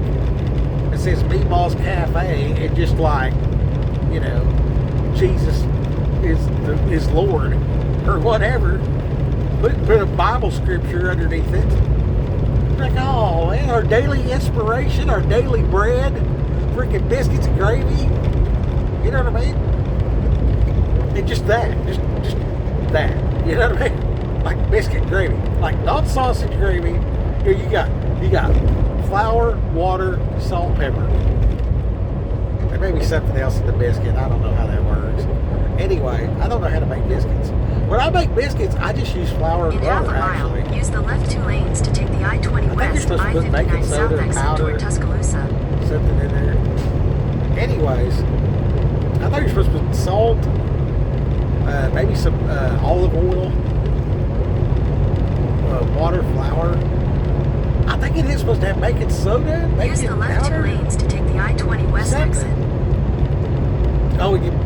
that says Meatballs Cafe, and just like, Jesus is Lord or whatever. Put a Bible scripture underneath it. Like, oh man, our daily inspiration, our daily bread, freaking biscuits and gravy. You know what I mean? And just that. Just that. You know what I mean? Like biscuit gravy. Like not sausage gravy. Here you got flour, water, salt, pepper. There may be something else in the biscuit. I don't know how that works. Anyway, I don't know how to make biscuits. When I make biscuits, I just use flour and In half a water, mile, actually. use the left 2 lanes to take the I-20 you're West, supposed to put I-59 baking South soda, exit powder. toward Tuscaloosa. Something in there. Anyways, I thought you're supposed to put salt, maybe some olive oil, water, flour. I think it is supposed to have baking soda, Use baking the left 2 powder. lanes to take the I-20 West exit. Oh, we can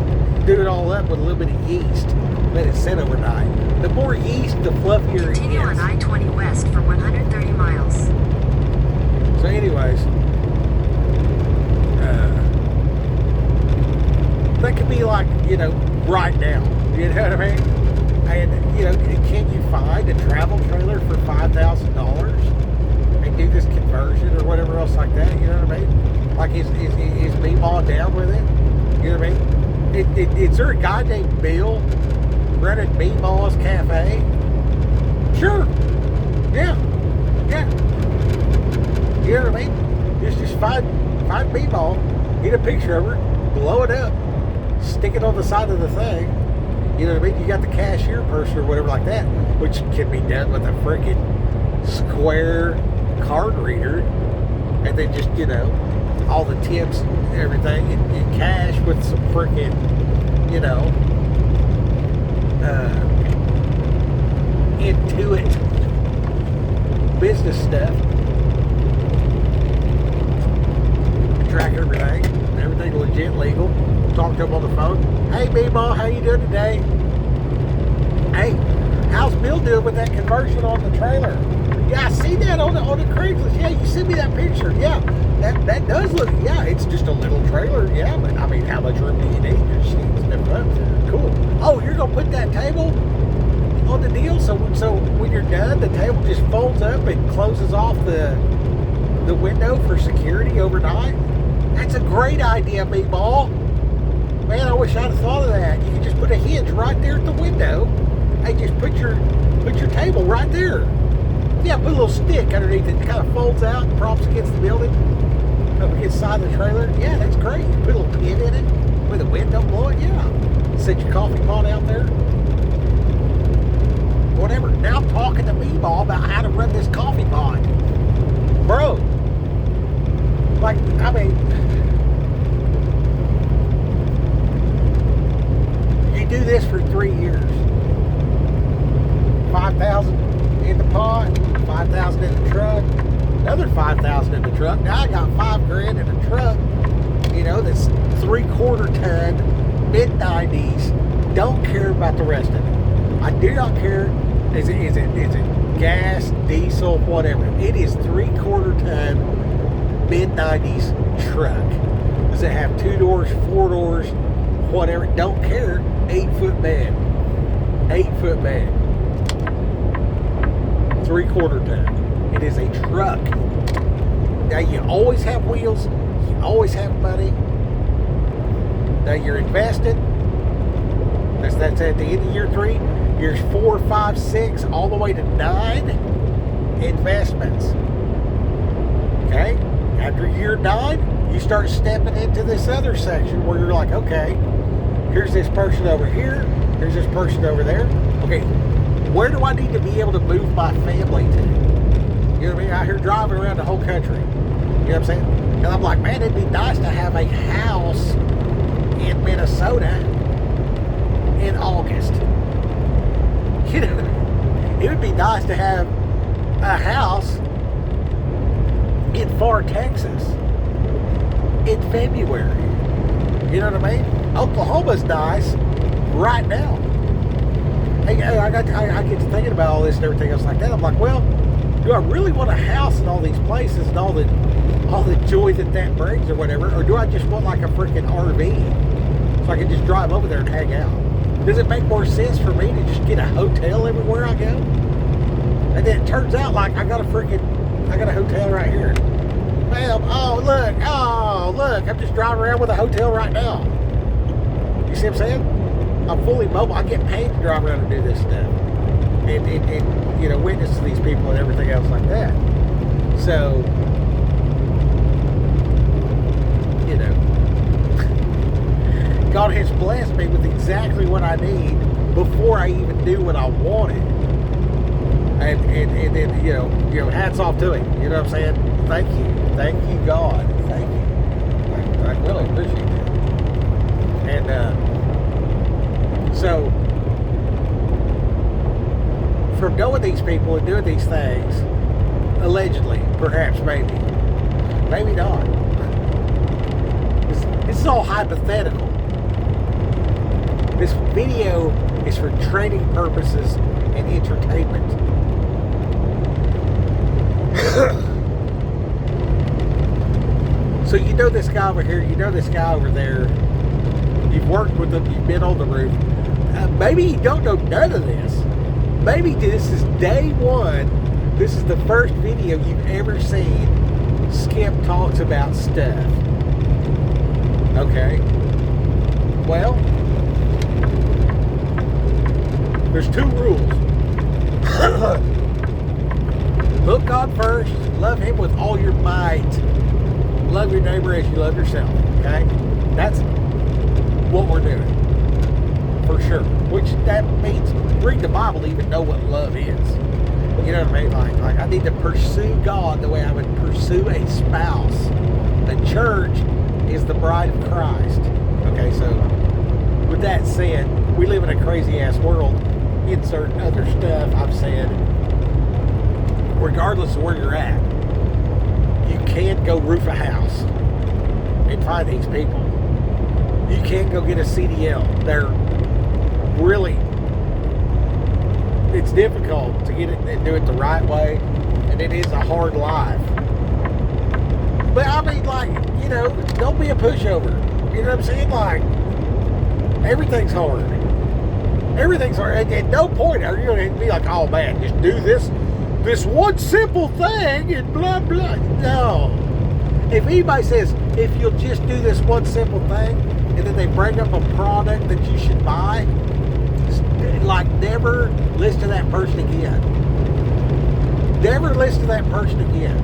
do it all up with a little bit of yeast. Let it sit overnight. The more yeast, the fluffier Continue it on is. I-20 West for 130 miles. So anyways, that could be like, right now. You know what I mean? And, can you find a travel trailer for $5,000 and do this conversion or whatever else like that? You know what I mean? Like, is Meatball down with it? You know what I mean? Is there a guy named Bill running Meatballs Cafe? Sure. Yeah. You know what I mean? Just find Meatball, get a picture of her, blow it up, stick it on the side of the thing. You know what I mean? You got the cashier person or whatever like that, which can be done with a freaking square card reader, and then just all the tips and everything in cash with some freaking Intuit business stuff. Track everything legit, legal. Talk to them on the phone. Hey, B-Ball, how you doing today? Hey, how's Bill still doing with that conversion on the trailer. Yeah, I see that on the Craigslist. Yeah, you sent me that picture. Yeah, that does look. Yeah, it's just a little trailer. Yeah, but I mean, how much room do you need? Just step up. Cool. Oh, you're gonna put that table on the deal, so when you're done, the table just folds up and closes off the window for security overnight. That's a great idea, Meatball. Man, I wish I'd have thought of that. You could just put a hinge right there at the window and just put your table right there. Yeah, put a little stick underneath it. It kind of folds out and props against the building, up against the side of the trailer. Yeah, that's great. You put a little pin in it where the wind don't blow it. Yeah. Set your coffee pot out there. Whatever. Now I'm talking to Meatball about how to run this coffee pot. Bro. Like, I mean, you do this for 3 years. 5,000 in the pot, 5,000 in the truck, another 5,000 in the truck. Now I got $5,000 in a truck, you know, that's 3/4 ton, mid-90s. Don't care about the rest of it. I do not care. Is it gas, diesel, whatever? It is 3/4 ton, mid-90s truck. Does it have 2 doors, 4 doors, whatever? Don't care. 8-foot bed. 8-foot bed. 3/4 ton. It is a truck. Now you always have wheels. You always have money. Now you're invested. That's at the end of year 3. Years 4, 5, 6, all the way to 9 investments. Okay? After year 9, you start stepping into this other section where you're like, okay, here's this person over here, here's this person over there. Okay, where do I need to be able to move my family to? You know what I mean? Out here driving around the whole country. You know what I'm saying? And I'm like, man, it'd be nice to have a house in Minnesota in August. You know, it would be nice to have a house in Far Texas in February. You know what I mean? Oklahoma's nice right now. Hey, I get to thinking about all this and everything else like that. I'm like, well, do I really want a house in all these places and all the joy that brings or whatever, or do I just want like a freaking RV so I can just drive over there and hang out? Does it make more sense for me to just get a hotel everywhere I go? And then it turns out like I got a hotel right here. Well, oh look, I'm just driving around with a hotel right now. You see what I'm saying? I'm fully mobile. I get paid to drive around and do this stuff. And you know, witness to these people and everything else like that. So, you know, God has blessed me with exactly what I need before I even knew what I wanted. And then, you know, hats off to him. You know what I'm saying? Thank you, God. Thank you. I really appreciate that. And so, from knowing these people and doing these things, allegedly, perhaps, maybe not. This is all hypothetical. This video is for training purposes and entertainment. So you know this guy over here, you know this guy over there. You've worked with them, you've been on the roof. Maybe you don't know none of this. Maybe this is day one. This is the first video you've ever seen Skip talks about stuff. Okay. Well, there's 2 rules. Put God first. Love Him with all your might. Love your neighbor as you love yourself. Okay? That's what we're doing. For sure. Which that means read the Bible to even know what love is. You know what I mean? Like I need to pursue God the way I would pursue a spouse. The church is the bride of Christ. Okay, so with that said, we live in a crazy ass world. Insert other stuff I've said. Regardless of where you're at, you can't go roof a house and find these people. You can't go get a CDL. They're really it's difficult to get it and do it the right way, and it is a hard life. But I mean, like, you know, don't be a pushover. You know what I'm saying? Like, everything's hard. Everything's hard. At no point are you going to be like, oh man, just do this one simple thing and blah blah. No. If anybody says, if you'll just do this one simple thing, and then they bring up a product that you should buy, like, never listen to that person again. Never listen to that person again.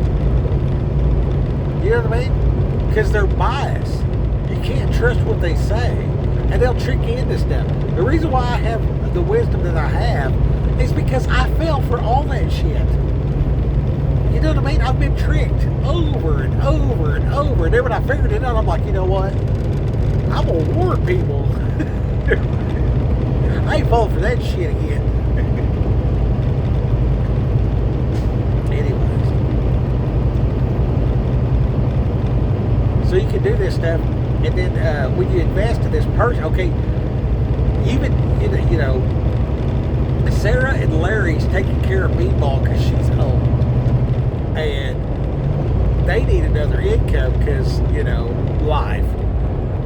You know what I mean? Because they're biased. You can't trust what they say, and they'll trick you into stuff. The reason why I have the wisdom that I have is because I fell for all that shit. You know what I mean? I've been tricked over and over and over, and then when I figured it out, I'm like, you know what? I'm gonna warn people. I ain't falling for that shit again. Anyways. So you can do this stuff, and then when you invest in this person, okay, even, you know, Sarah and Larry's taking care of Meatball because she's old. And they need another income because, you know, life.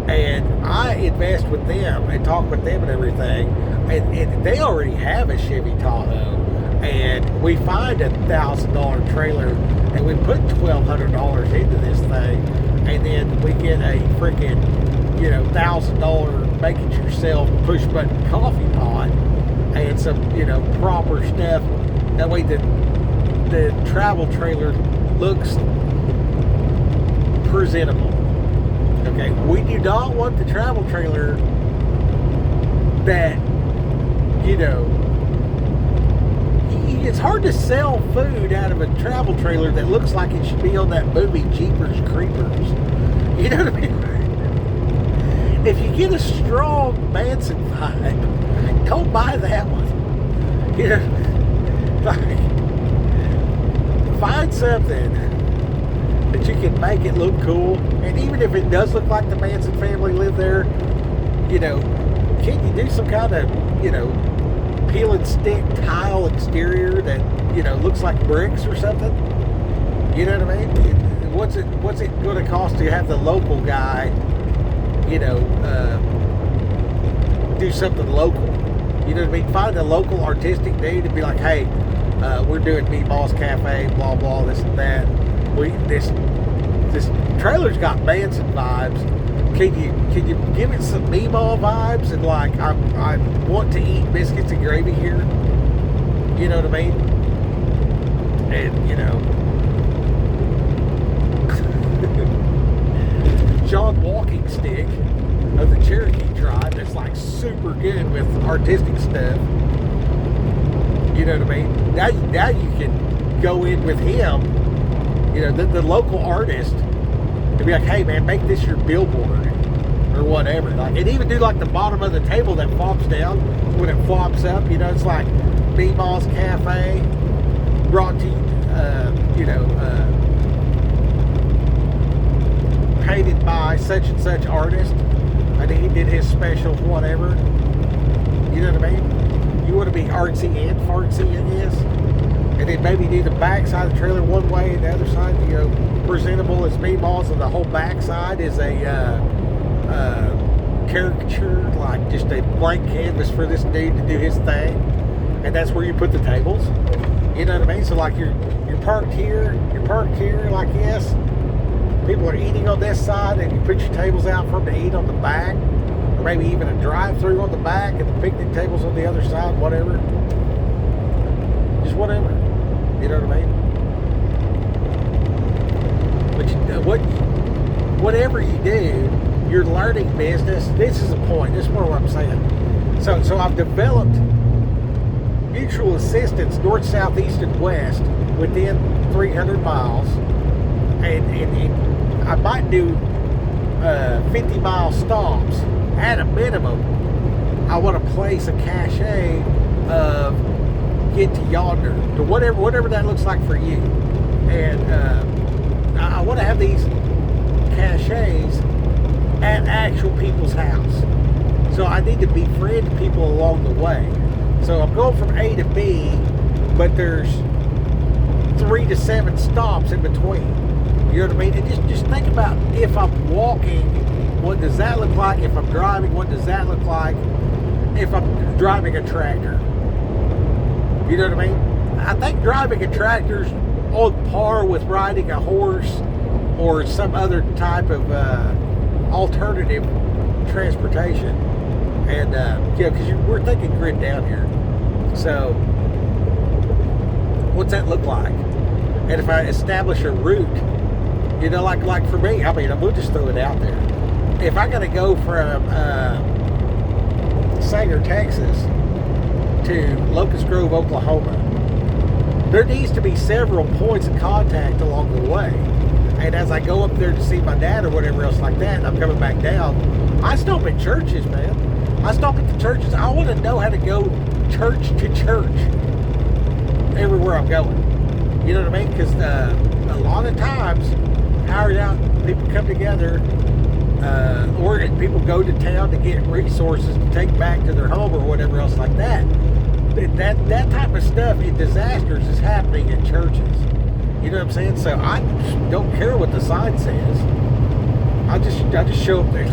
And I invest with them and talk with them and everything, and they already have a Chevy Tahoe, and we find a $1,000 trailer, and we put $1,200 into this thing, and then we get a freaking, you know, $1,000 make it yourself push button coffee pot and some, you know, proper stuff. That way the travel trailer looks presentable. Okay, we do not want the travel trailer that, you know, it's hard to sell food out of a travel trailer that looks like it should be on that movie Jeepers Creepers. You know what I mean? If you get a strong Manson vibe, don't buy that one. You know, like, find something that you can make it look cool, and even if it does look like the Manson family lived there, you know, can you do some kind of, you know, peel and stick tile exterior that, you know, looks like bricks or something? You know what I mean? What's it going to cost to have the local guy, you know, do something local? You know what I mean? Find a local artistic dude and be like, hey, we're doing Meatball's Cafe, blah blah, this and that. This trailer's got Manson vibes. Can you give it some Meatball vibes? And like, I want to eat biscuits and gravy here. You know what I mean? And, you know, John Walking Stick of the Cherokee tribe that's like super good with artistic stuff. You know what I mean? Now you can go in with him, you know, the local artist, and be like, hey man, make this your billboard or whatever. Like, and even do like the bottom of the table that flops down. When it flops up, you know, it's like Meatball's Cafe, brought to you, you know, painted by such and such artist. I think he did his special whatever. You know what I mean? You want to be artsy and fartsy in this, and then maybe do the back side of the trailer one way and the other side, you know, presentable as Meatballs, and the whole back side is a caricature, like just a blank canvas for this dude to do his thing, and that's where you put the tables. You know what I mean? So like you're parked here, like, yes, people are eating on this side, and you put your tables out for them to eat on the back, or maybe even a drive-through on the back, and the picnic tables on the other side, whatever. Just whatever. You know what I mean? But whatever you do, you're learning business. This is the point. This is more what I'm saying. So I've developed mutual assistance north, south, east, and west within 300 miles. And I might do 50-mile stops at a minimum. I want to place a cachet of get to yonder, to whatever that looks like for you. And I want to have these cachets at actual people's house. So I need to befriend people along the way. So I'm going from A to B, but there's 3 to 7 stops in between. You know what I mean? And just think about, if I'm walking, what does that look like? If I'm driving, what does that look like? If I'm driving a tractor. You know what I mean? I think driving a tractor's on par with riding a horse or some other type of alternative transportation. And, because we're thinking grid down here. So, what's that look like? And if I establish a route, you know, like for me, I mean, we'll just throw it out there. If I got to go from Sanger, Texas to Locust Grove, Oklahoma, there needs to be several points of contact along the way. And as I go up there to see my dad or whatever else like that, and I'm coming back down, I stop at churches, man. I stop at the churches. I want to know how to go church to church everywhere I'm going. You know what I mean? Because a lot of times, hired out people come together, or people go to town to get resources to take back to their home or whatever else like that. That type of stuff in disasters is happening in churches. You know what I'm saying? So I don't care what the sign says. I just show up there.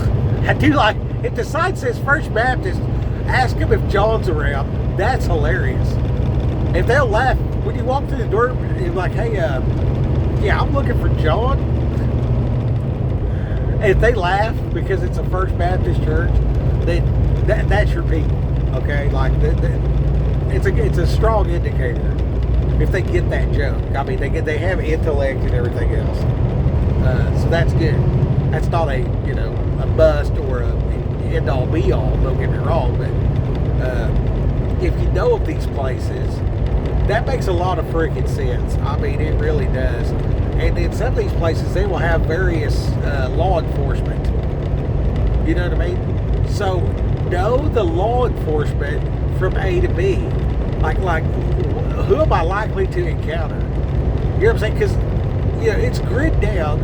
I do like, if the sign says First Baptist, ask them if John's around. That's hilarious. If they'll laugh when you walk through the door, you're like, hey, yeah, I'm looking for John. And if they laugh because it's a First Baptist church, then that's your people. Okay, like it's a strong indicator if they get that joke. I mean, they have intellect and everything else, so that's good. That's not a bust or a end all be all. Don't get me wrong, but if you know of these places, that makes a lot of freaking sense. I mean, it really does. And in some of these places, they will have various law enforcement. You know what I mean? So know the law enforcement from A to B. Like who am I likely to encounter? You know what I'm saying? Because it's grid down,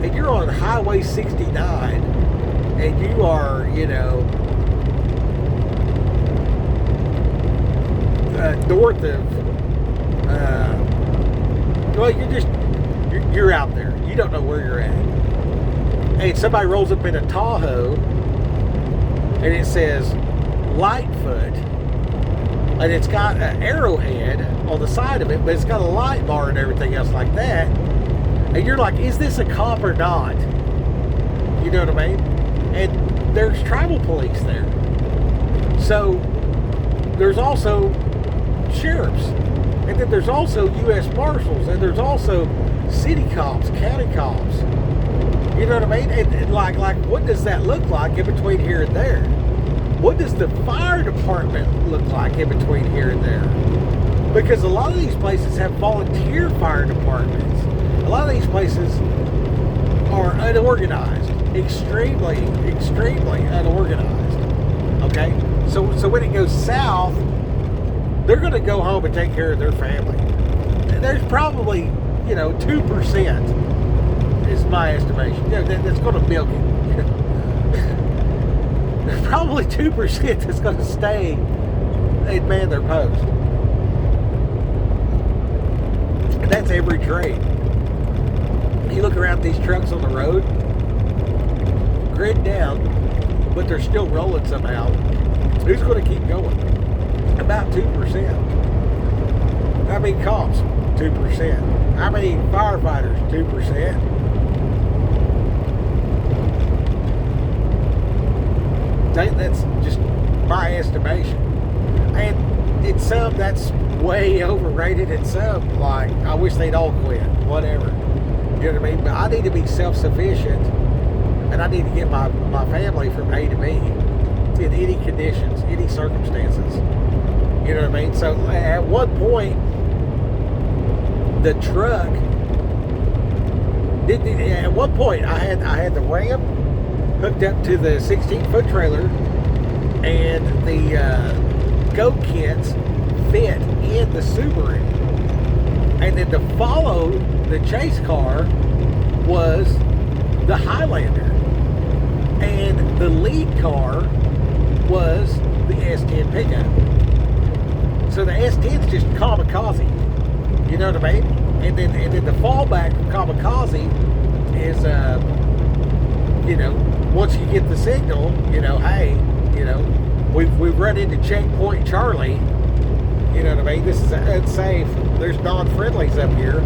and you're on Highway 69, and you are north of. Well, you're out there. You don't know where you're at. And somebody rolls up in a Tahoe, and it says Lightfoot, and it's got an arrowhead on the side of it, but it's got a light bar and everything else like that. And you're like, is this a cop or not? You know what I mean? And there's tribal police there. So there's also sheriffs. And then there's also U.S. Marshals. And there's also city cops, county cops. You know what I mean? And like what does that look like in between here and there? What does the fire department look like in between here and there? Because a lot of these places have volunteer fire departments. A lot of these places are unorganized. Extremely, extremely unorganized. Okay? So when it goes south, they're going to go home and take care of their family. And there's probably, 2% is my estimation. That's going to milk it. There's probably 2% that's going to stay and man their post. And that's every trade. You look around these trucks on the road, grid down, but they're still rolling somehow. Who's going to keep going? About 2%. How many cops? 2%. How many firefighters? 2%. That's just my estimation. And it's some that's way overrated, and some, like, I wish they'd all quit. Whatever. You know what I mean? But I need to be self-sufficient, and I need to get my family from A to B in any conditions, any circumstances. You know what I mean? So at one point, the truck at one point I had the Ram hooked up to the 16-foot trailer, and the goat kits fit in the Subaru. And then to follow the chase car was the Highlander, and the lead car was the S10 pickup. So the S10 is just kamikaze. You know what I mean? And then the fallback from kamikaze is, once you get the signal, hey, we've run into checkpoint Charlie. You know what I mean? This is unsafe. There's non-friendlies up here.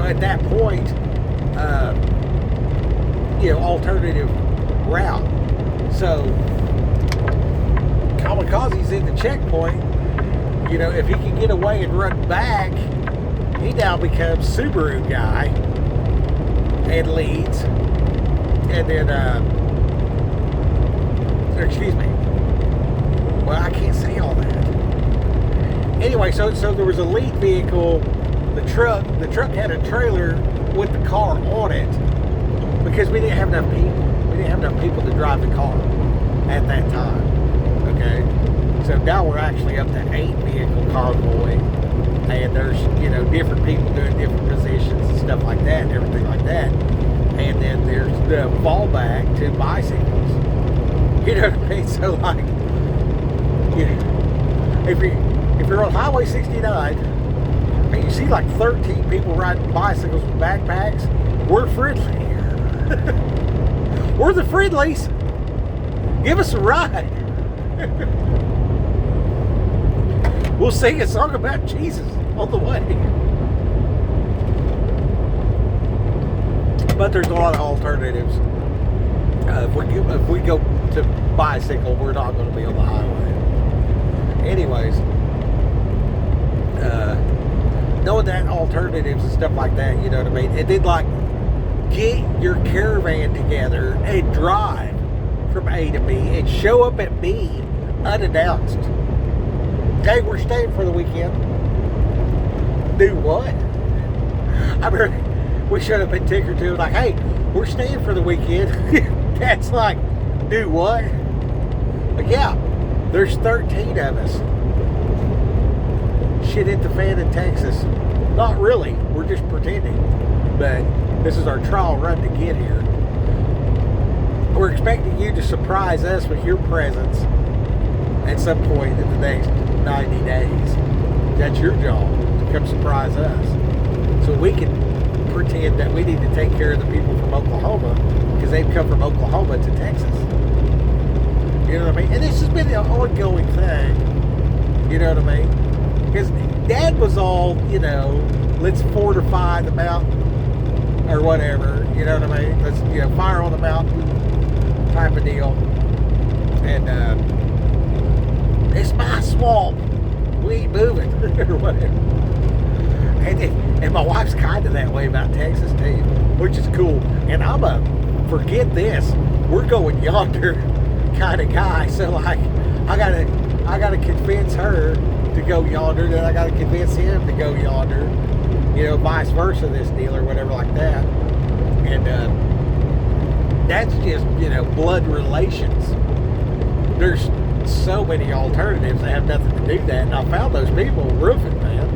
At that point, alternative route. So kamikaze's in the checkpoint. If he can get away and run back, he now becomes Subaru guy and leads. And then, excuse me. Well, I can't say all that. Anyway, so there was a lead vehicle. The truck had a trailer with the car on it because we didn't have enough people. We didn't have enough people to drive the car at that time. Okay, so now we're actually up to 8 vehicle convoy, and there's different people doing different positions and stuff like that, and everything like that. And then there's the fallback to bicycles. You know what I mean? So like, if you're on Highway 69 and you see like 13 people riding bicycles with backpacks, we're friendly. We're the friendlies. Give us a ride. We'll sing a song about Jesus on the way. But there's a lot of alternatives. If we go to bicycle, we're not going to be on the highway. Anyways, knowing that alternatives and stuff like that, you know what I mean? And then like get your caravan together and drive from A to B and show up at B unannounced. Hey, we're staying for the weekend. Do what? I mean, we should have been tickered to like, hey, we're staying for the weekend. That's like, do what? Like, yeah, there's 13 of us. Shit hit the fan in Texas. Not really. We're just pretending. But this is our trial run to get here. We're expecting you to surprise us with your presence at some point in the next 90 days. That's your job, to come surprise us. So we can pretend that we need to take care of the people from Oklahoma because they've come from Oklahoma to Texas. You know what I mean? And this has been an ongoing thing. You know what I mean? Because Dad was all, let's fortify the mountain or whatever. You know what I mean? Let's, fire on the mountain type of deal. And it's my swamp. We ain't moving or whatever. And my wife's kind of that way about Texas too, which is cool. And I'm a forget this, we're going yonder kind of guy. So like, I gotta convince her to go yonder, then I gotta convince him to go yonder. Vice versa, this deal or whatever like that. And that's just blood relations. There's so many alternatives that have nothing to do that, and I found those people roofing, man.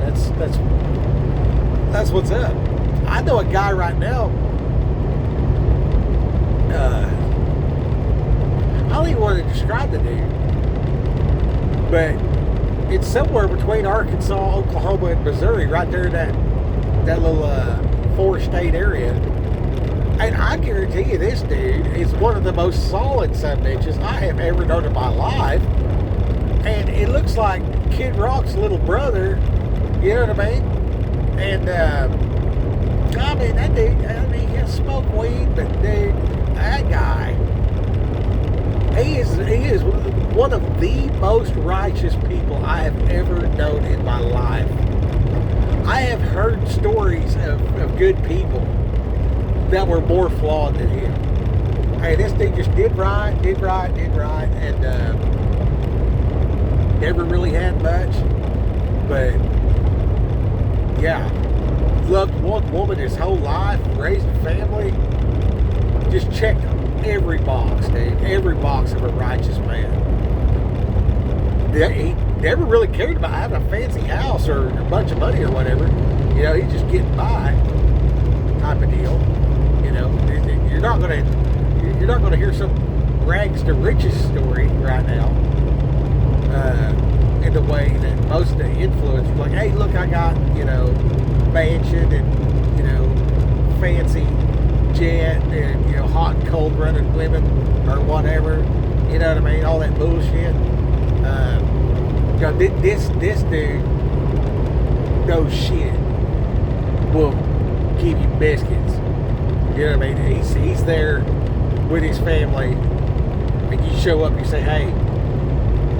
That's what's up. I know a guy right now. I don't even want to describe the dude, but it's somewhere between Arkansas, Oklahoma, and Missouri, right there in that little 4-state area. And I guarantee you, this dude is one of the most solid subbitches I have ever known in my life. And it looks like Kid Rock's little brother. You know what I mean? And that dude, he'll smoke weed, but dude, that guy, he is one of the most righteous people I have ever known in my life. I have heard stories of good people that were more flawed than him. Hey, this dude just did right, and never really had much, but yeah, loved one woman his whole life, raised a family, just checked every box, dude, every box of a righteous man. He never really cared about having a fancy house or a bunch of money or whatever. He's just getting by type of deal. You're not gonna hear some rags to riches story right now. in the way that most of the influencers, like, hey, look, I got, mansion and, fancy jet and, hot and cold running women or whatever. You know what I mean? All that bullshit. This dude knows shit will give you biscuits. You know what I mean? He's there with his family, and you show up and you say, hey,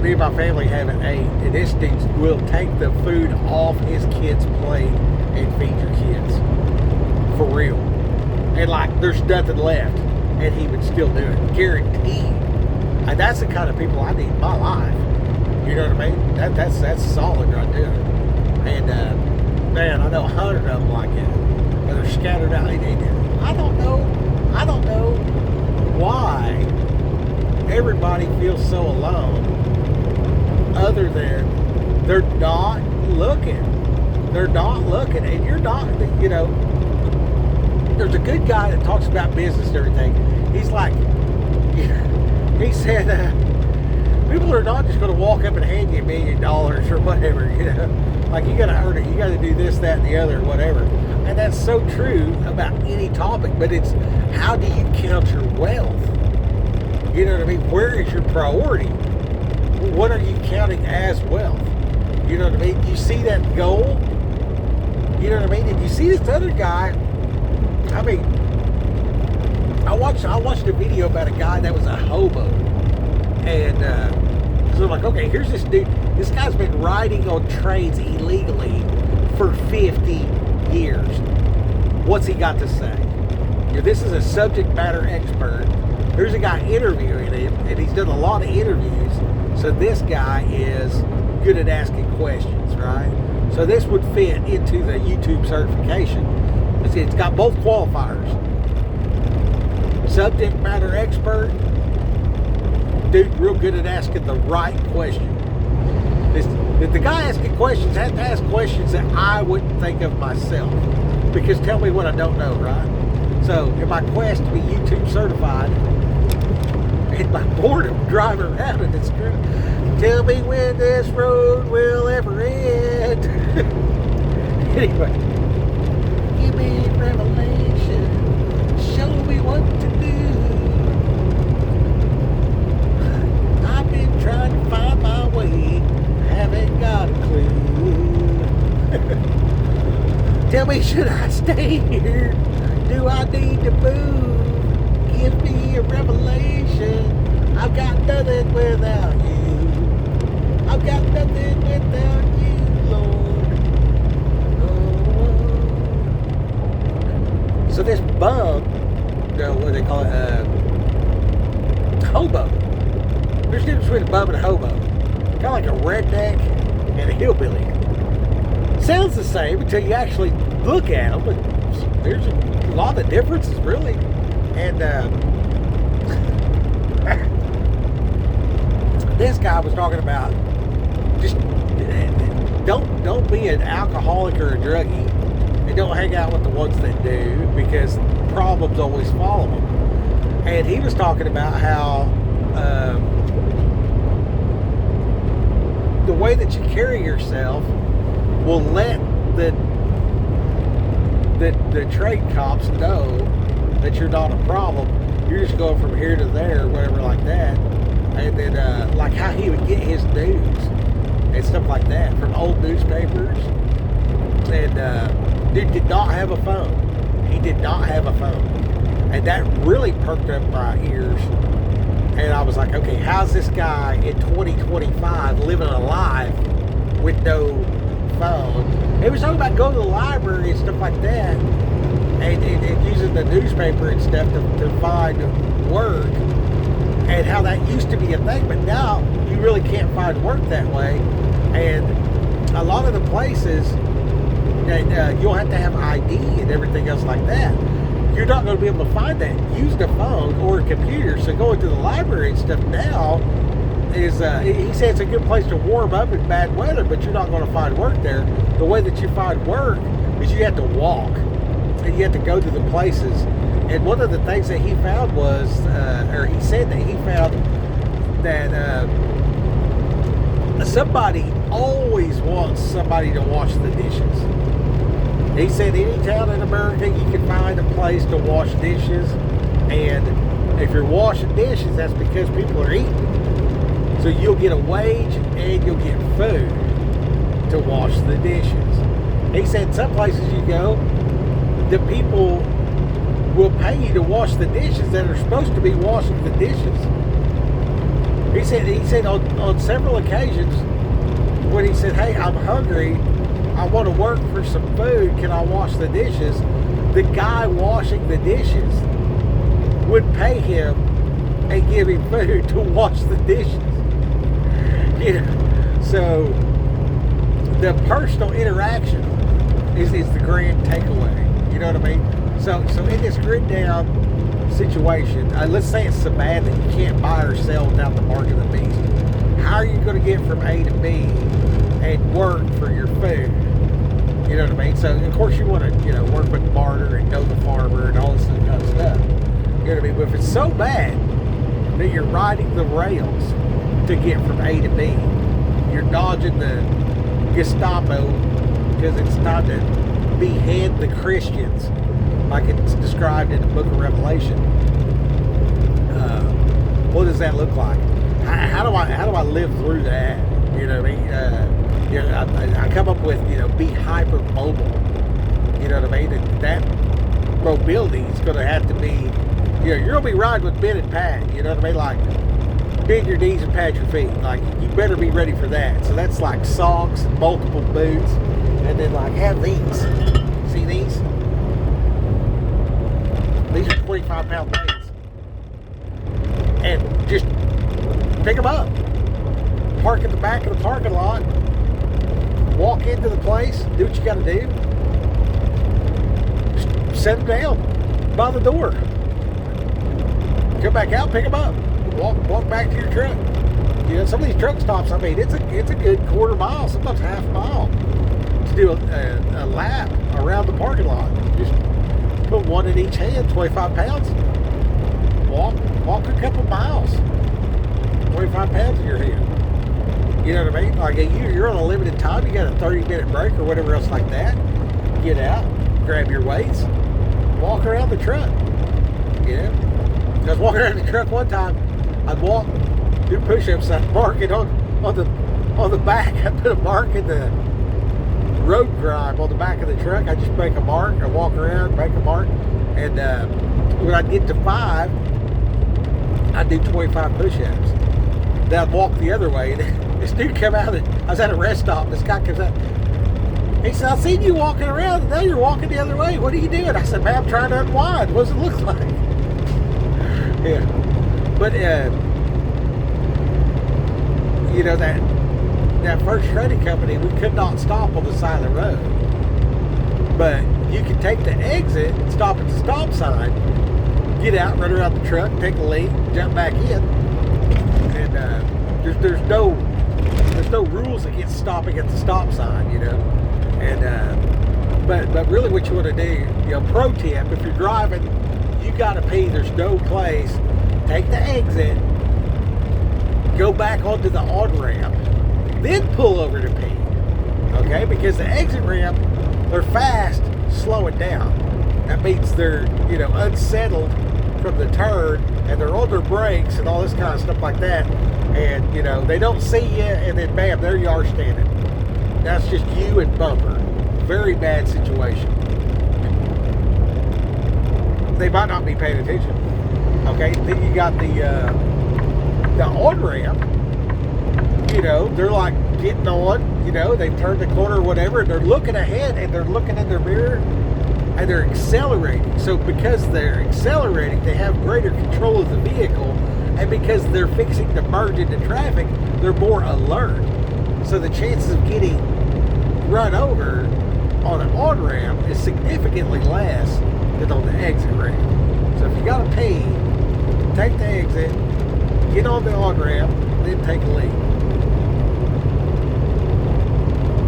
me and my family haven't ate, and this dude will take the food off his kid's plate and feed your kids. For real. And like, there's nothing left, and he would still do it. Guaranteed. And that's the kind of people I need in my life. You know what I mean? That's solid right there. And man, I know 100 of them like that. And they're scattered out. I don't know why everybody feels so alone, other than they're not looking. They're not looking, and you're not. There's a good guy that talks about business and everything. He's like, he said, people are not just going to walk up and hand you $1 million or whatever, like you got to earn it, you got to do this, that, and the other, whatever. And that's so true about any topic, but it's how do you count your wealth? You know what I mean? Where is your priority? What are you counting as wealth? You know what I mean? You see that goal? You know what I mean? And you see this other guy, I mean, I watched a video about a guy that was a hobo. And so I'm like, okay, here's this dude. This guy's been riding on trains illegally for 50 years. What's he got to say? This is a subject matter expert. Here's a guy interviewing him, and he's done a lot of interviews. So this guy is good at asking questions, right? So this would fit into the YouTube certification. It's got both qualifiers. Subject matter expert. Dude, real good at asking the right question. The guy asking questions has to ask questions that I wouldn't think of myself. Because tell me what I don't know, right? So in my quest to be YouTube certified, in my boredom driving around in this truck, tell me when this road will ever end. Anyway, give me revelation, show me what to do. I've been trying to find my way, haven't got a clue. Tell me, should I stay here? Do I need to move? Give me a revelation. I've got nothing without you. I've got nothing without you, Lord. Oh. So this bum, what do they call it? Hobo. There's a difference between a bum and a hobo. Kind of like a redneck and a hillbilly. Sounds the same until you actually look at them, but there's a lot of differences, really. And this guy was talking about just don't be an alcoholic or a druggie, and don't hang out with the ones that do, because problems always follow them. And he was talking about how the way that you carry yourself will let the trade cops know that you're not a problem. You're just going from here to there, whatever like that. And then like how he would get his news and stuff like that from old newspapers. And dude did not have a phone. He did not have a phone. And that really perked up my ears. And I was like, okay, how's this guy in 2025 living a life with no phone? He was talking about going to the library and stuff like that, and using the newspaper and stuff to find work, and how that used to be a thing, but now you really can't find work that way. And a lot of the places that you'll have to have ID and everything else like that. You're not going to be able to find that using a phone or a computer. So going to the library and stuff now is, he said it's a good place to warm up in bad weather, but you're not going to find work there. The way that you find work is you have to walk, and you have to go to the places. And one of the things that he found was, or he said that he found that somebody always wants somebody to wash the dishes. He said any town in America you can find a place to wash dishes, and if you're washing dishes, that's because people are eating. So you'll get a wage and you'll get food to wash the dishes. He said some places you go, the people will pay you to wash the dishes that are supposed to be washing the dishes. He said on several occasions when he said, hey, I'm hungry, I want to work for some food, can I wash the dishes? The guy washing the dishes would pay him and give him food to wash the dishes. You know, so the personal interaction is the grand takeaway. You know what I mean? So in this grid down situation, let's say it's so bad that you can't buy or sell without the mark of the beast. How are you going to get from A to B and work for your food? You know what I mean? So of course you want to, work with the barter and know the farmer and all this kind of stuff. You know what I mean? But if it's so bad that you're riding the rails to get from A to B, you're dodging the Gestapo because it's time to behead the Christians, like it's described in the Book of Revelation. What does that look like? How do I live through that? You know what I mean? I come up with be hyper mobile. You know what I mean? And that mobility is going to have to be. You're going to be riding with Ben and Pat. You know what I mean? Like bend your knees and pat your feet. Like you better be ready for that. So that's like socks and multiple boots, and then like have these. See these? These are 25-pound things. And just pick them up. Park in the back of the parking lot. Walk into the place. Do what you got to do. Just set them down by the door. Come back out, pick them up. Walk back to your truck. Some of these truck stops, I mean, it's a good quarter mile, sometimes half a mile to do a lap around the parking lot. Just put one in each hand, 25 pounds. Walk a couple miles, 25 pounds in your hand. You know what I mean? Like you're on a limited time. You got a 30-minute break or whatever else like that. Get out, grab your weights, walk around the truck. I was walking around the truck one time. I'd walk, do push-ups. I'd mark it on the back. I put a mark in the road grime on the back of the truck. I just make a mark. I walk around, make a mark, and when I get to 5, I do 25 push-ups. Then I'd walk the other way, and this dude come out. I was at a rest stop. This guy comes out. He said, "I seen you walking around, and now you're walking the other way. What are you doing?" I said, "Man, I'm trying to unwind. What does it look like?" Yeah, but that first shredding company, we could not stop on the side of the road. But you can take the exit, stop at the stop sign, get out, run around the truck, take a leak, jump back in, and there's no rules against stopping at the stop sign, And but really, what you want to do, pro tip: if you're driving, you got to pee. There's no place. Take the exit, go back onto the on-ramp, then pull over to pee. Okay? Because the exit ramp, they're fast, slow it down. That means they're, unsettled from the turn, and they're on their brakes and all this kind of stuff like that. And, they don't see you, and then bam, there you are standing. That's just you and bumper. Very bad situation. They might not be paying attention. Okay, then you got the on-ramp. They're like getting on, they've turned the corner or whatever, and they're looking ahead, and they're looking in their mirror, and they're accelerating. So because they're accelerating, they have greater control of the vehicle, and because they're fixing to merge into traffic, they're more alert. So the chances of getting run over on an on-ramp is significantly less than on the exit ramp. So if you got to pee, take the exit, get on the on-ramp, then take a leak.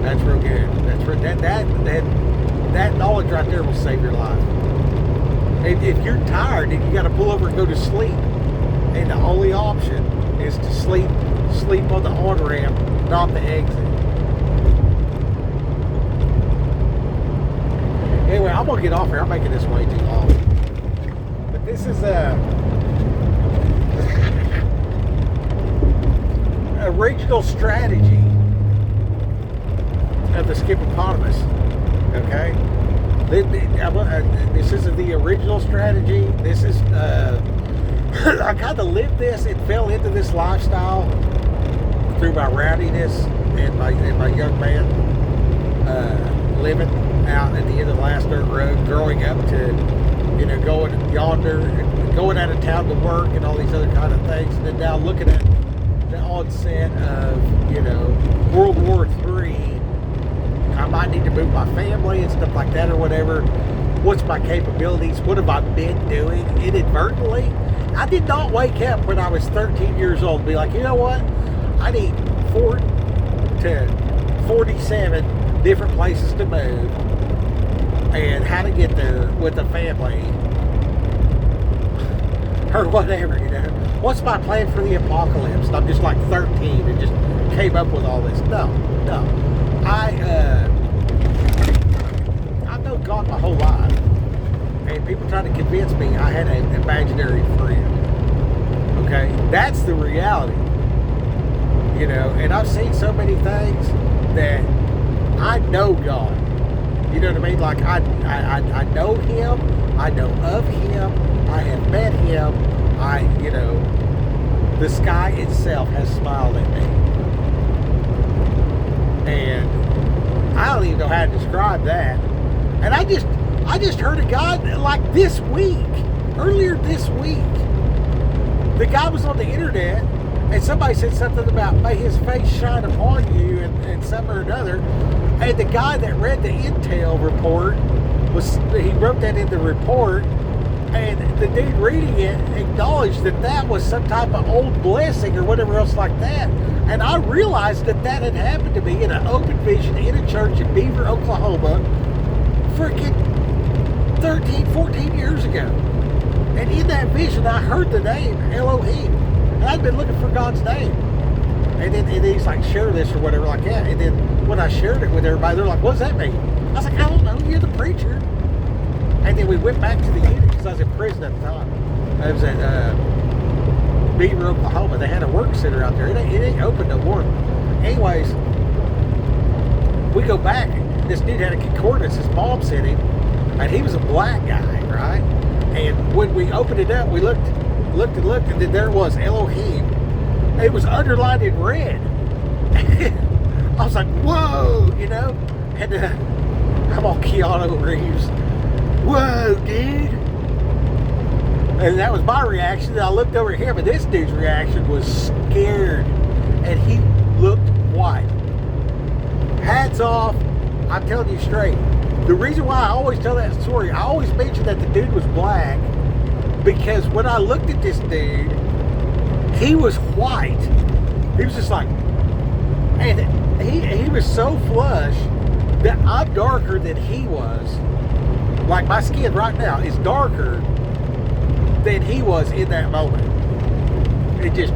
That's real good. That knowledge right there will save your life. If you're tired and you got to pull over and go to sleep, and the only option is to sleep on the on-ramp not the exit. Anyway, I'm gonna get off here. I'm making this way too long. But this is a regional strategy of the Skippopotamus. Okay, this isn't the original strategy. This is I kind of lived this and fell into this lifestyle through my rowdiness and my young man living out at the end of the last dirt road, growing up to, you know, going yonder, going out of town to work and all these other kind of things, and then now looking at the onset of, you know, World War III. I might need to move my family and stuff like that or whatever. What's my capabilities? What have I been doing inadvertently? I did not wake up when I was 13 years old and be like, you know what? I need 4 to 47 different places to move and how to get there with a family or whatever, you know. What's my plan for the apocalypse? I'm just like 13 and just came up with all this. No. I've known God my whole life, and people trying to convince me I had an imaginary friend. Okay, that's the reality, you know. And I've seen so many things that I know God. You know what I mean? Like I know Him. I know of Him. I have met Him. You know, the sky itself has smiled at me. And I don't even know how to describe that. And I just heard a guy like this week, earlier this week. The guy was on the internet and somebody said something about may his face shine upon you and something or another. And the guy that read the intel report he wrote that in the report, and the dude reading it acknowledged that was some type of old blessing or whatever else like that. And I realized that had happened to me in an open vision in a church in Beaver, Oklahoma, freaking 13, 14 years ago. And in that vision, I heard the name Elohim. And I'd been looking for God's name. And then he's like, share this or whatever like that. And then when I shared it with everybody, they're like, what does that mean? I was like, I don't know. You're the preacher. And then we went back to the unit because I was in prison at the time. I was at Beaver, Oklahoma. They had a work center out there. It ain't open no more. Anyways, we go back. This dude had a concordance. His mom sent him, and he was a black guy, right? And when we opened it up, we looked, and then there was Elohim. It was underlined in red. I was like, whoa, you know? And I'm all Keanu Reeves. Whoa, dude. And that was my reaction. And I looked over at him, and this dude's reaction was scared. And he looked white. Hats off. I'm telling you straight. The reason why I always tell that story, I always mention that the dude was black, because when I looked at this dude, he was white. He was just like, and he was so flush that I'm darker than he was. Like my skin right now is darker than he was in that moment. It just,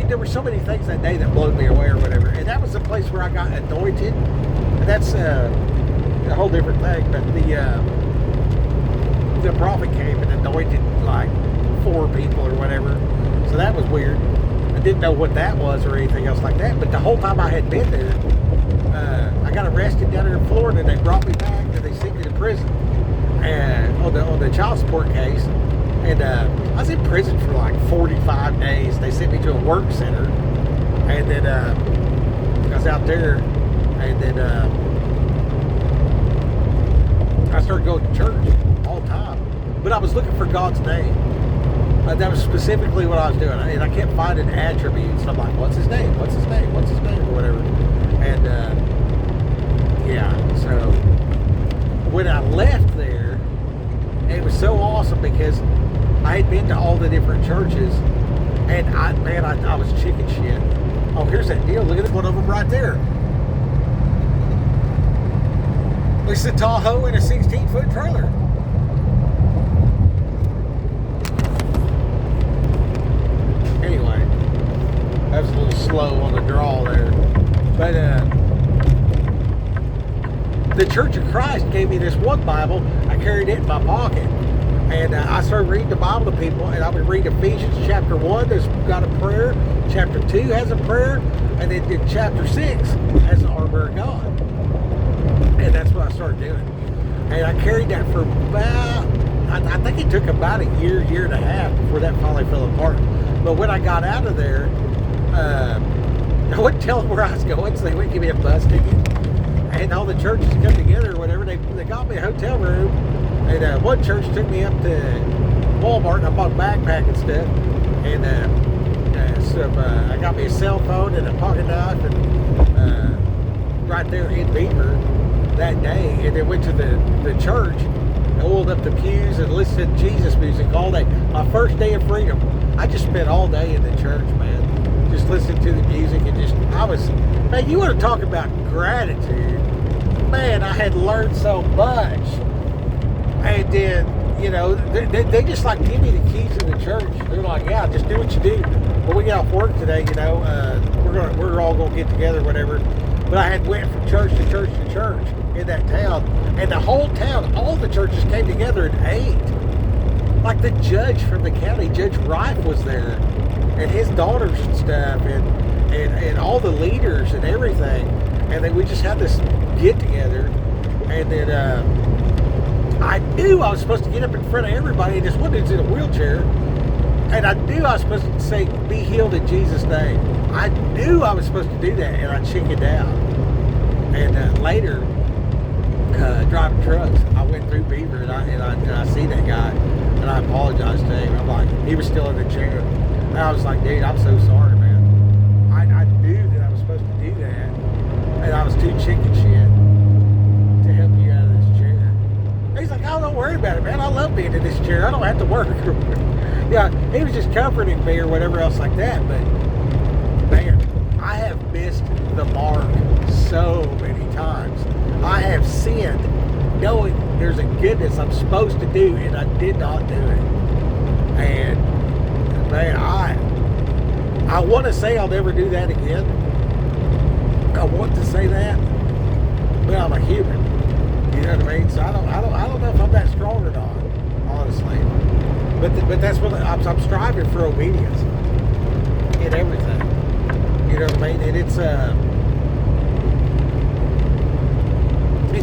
there were so many things that day that blew me away or whatever. And that was the place where I got anointed. And that's a whole different thing. But the prophet came and anointed like 4 people or whatever. So that was weird. I didn't know what that was or anything else like that. But the whole time I had been there, I got arrested down there in Florida, and they brought me back and they sent me to prison and on the child support case. And I was in prison for like 45 days. They sent me to a work center, and then I was out there, and then I started going to church all the time. But I was looking for God's name. That was specifically what I was doing, and I kept finding attributes. I'm like, what's his name? What's his name? What's his name? Or whatever. And yeah, so when I left there, it was so awesome because I had been to all the different churches, and I was chicken shit. Oh, here's that deal. Look at one of them right there. It's a Tahoe and a 16-foot trailer. Anyway, that was a little slow on the draw But the Church of Christ gave me this one Bible. I carried it in my pocket. And I started reading the Bible to people, and I would read Ephesians chapter 1, there's got a prayer. Chapter 2 has a prayer. And then in chapter 6 has the armor of God. And that's what I started doing. And I carried that for about, I think it took about a year and a half before that finally fell apart. But when I got out of there, I wouldn't tell them where I was going, so they wouldn't give me a bus ticket. And all the churches come together or whatever. They got me a hotel room. And one church took me up to Walmart, and I bought a backpack and stuff. And I got me a cell phone and a pocket knife, and right there in Beaver that day. And then went to the church, oiled up the pews, and listened to Jesus music all day. My first day of freedom. I just spent all day in the church, man. Just listening to the music and man, you want to talk about gratitude. Man, I had learned so much. And then, you know, they just like give me the keys to the church. They're like, yeah, just do what you do. When we get off work today, you know, we're all gonna get together, whatever. But I had went from church to church to church in that town, and the whole town, all the churches came together and ate. Like the judge from the county, Judge Rife, was there, and his daughters and stuff, and all the leaders and everything. And then we just had this get together, and then I knew I was supposed to get up in front of everybody, and this one dude's in a wheelchair, and I knew I was supposed to say, be healed in Jesus' name. I knew I was supposed to do that, and I chickened out. And later, driving trucks, I went through Beaver, and I see that guy, and I apologized to him. I'm like, he was still in the chair, and I was like, dude, I'm so sorry, man. I knew that I was supposed to do that, and I was too chicken shit to help you out of this chair. He's like, oh, don't worry about it, man. I love being in this chair. I don't have to work. Yeah, he was just comforting me or whatever else like that. But, man, I have missed the mark so many times. I have sinned knowing there's a goodness I'm supposed to do, and I did not do it. And, man, I want to say I'll never do that again. I want to say that, but I'm a human. You know what I mean? So I don't know if I'm that strong or not, honestly. But that's what I'm striving for, obedience in everything. You know what I mean? And it's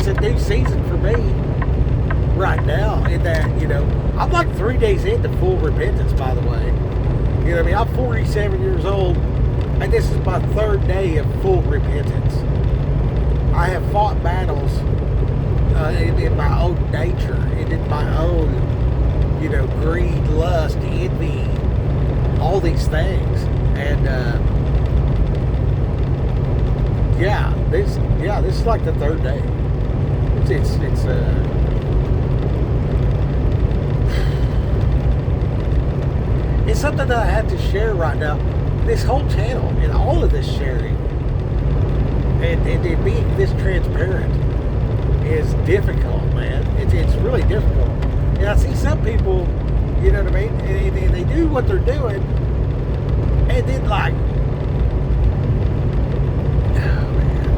a new season for me right now. In that, you know, I'm like 3 days into full repentance. By the way, you know what I mean? I'm 47 years old, and this is my 3rd day of full repentance. I have fought battles in my own nature and in my own, you know, greed, lust, envy, all these things. And this is like the 3rd day. It's something that I have to share right now. This whole channel and all of this sharing and being this transparent is difficult, man. It's really difficult. And I see some people, you know what I mean, and they do what they're doing, and then like, oh man,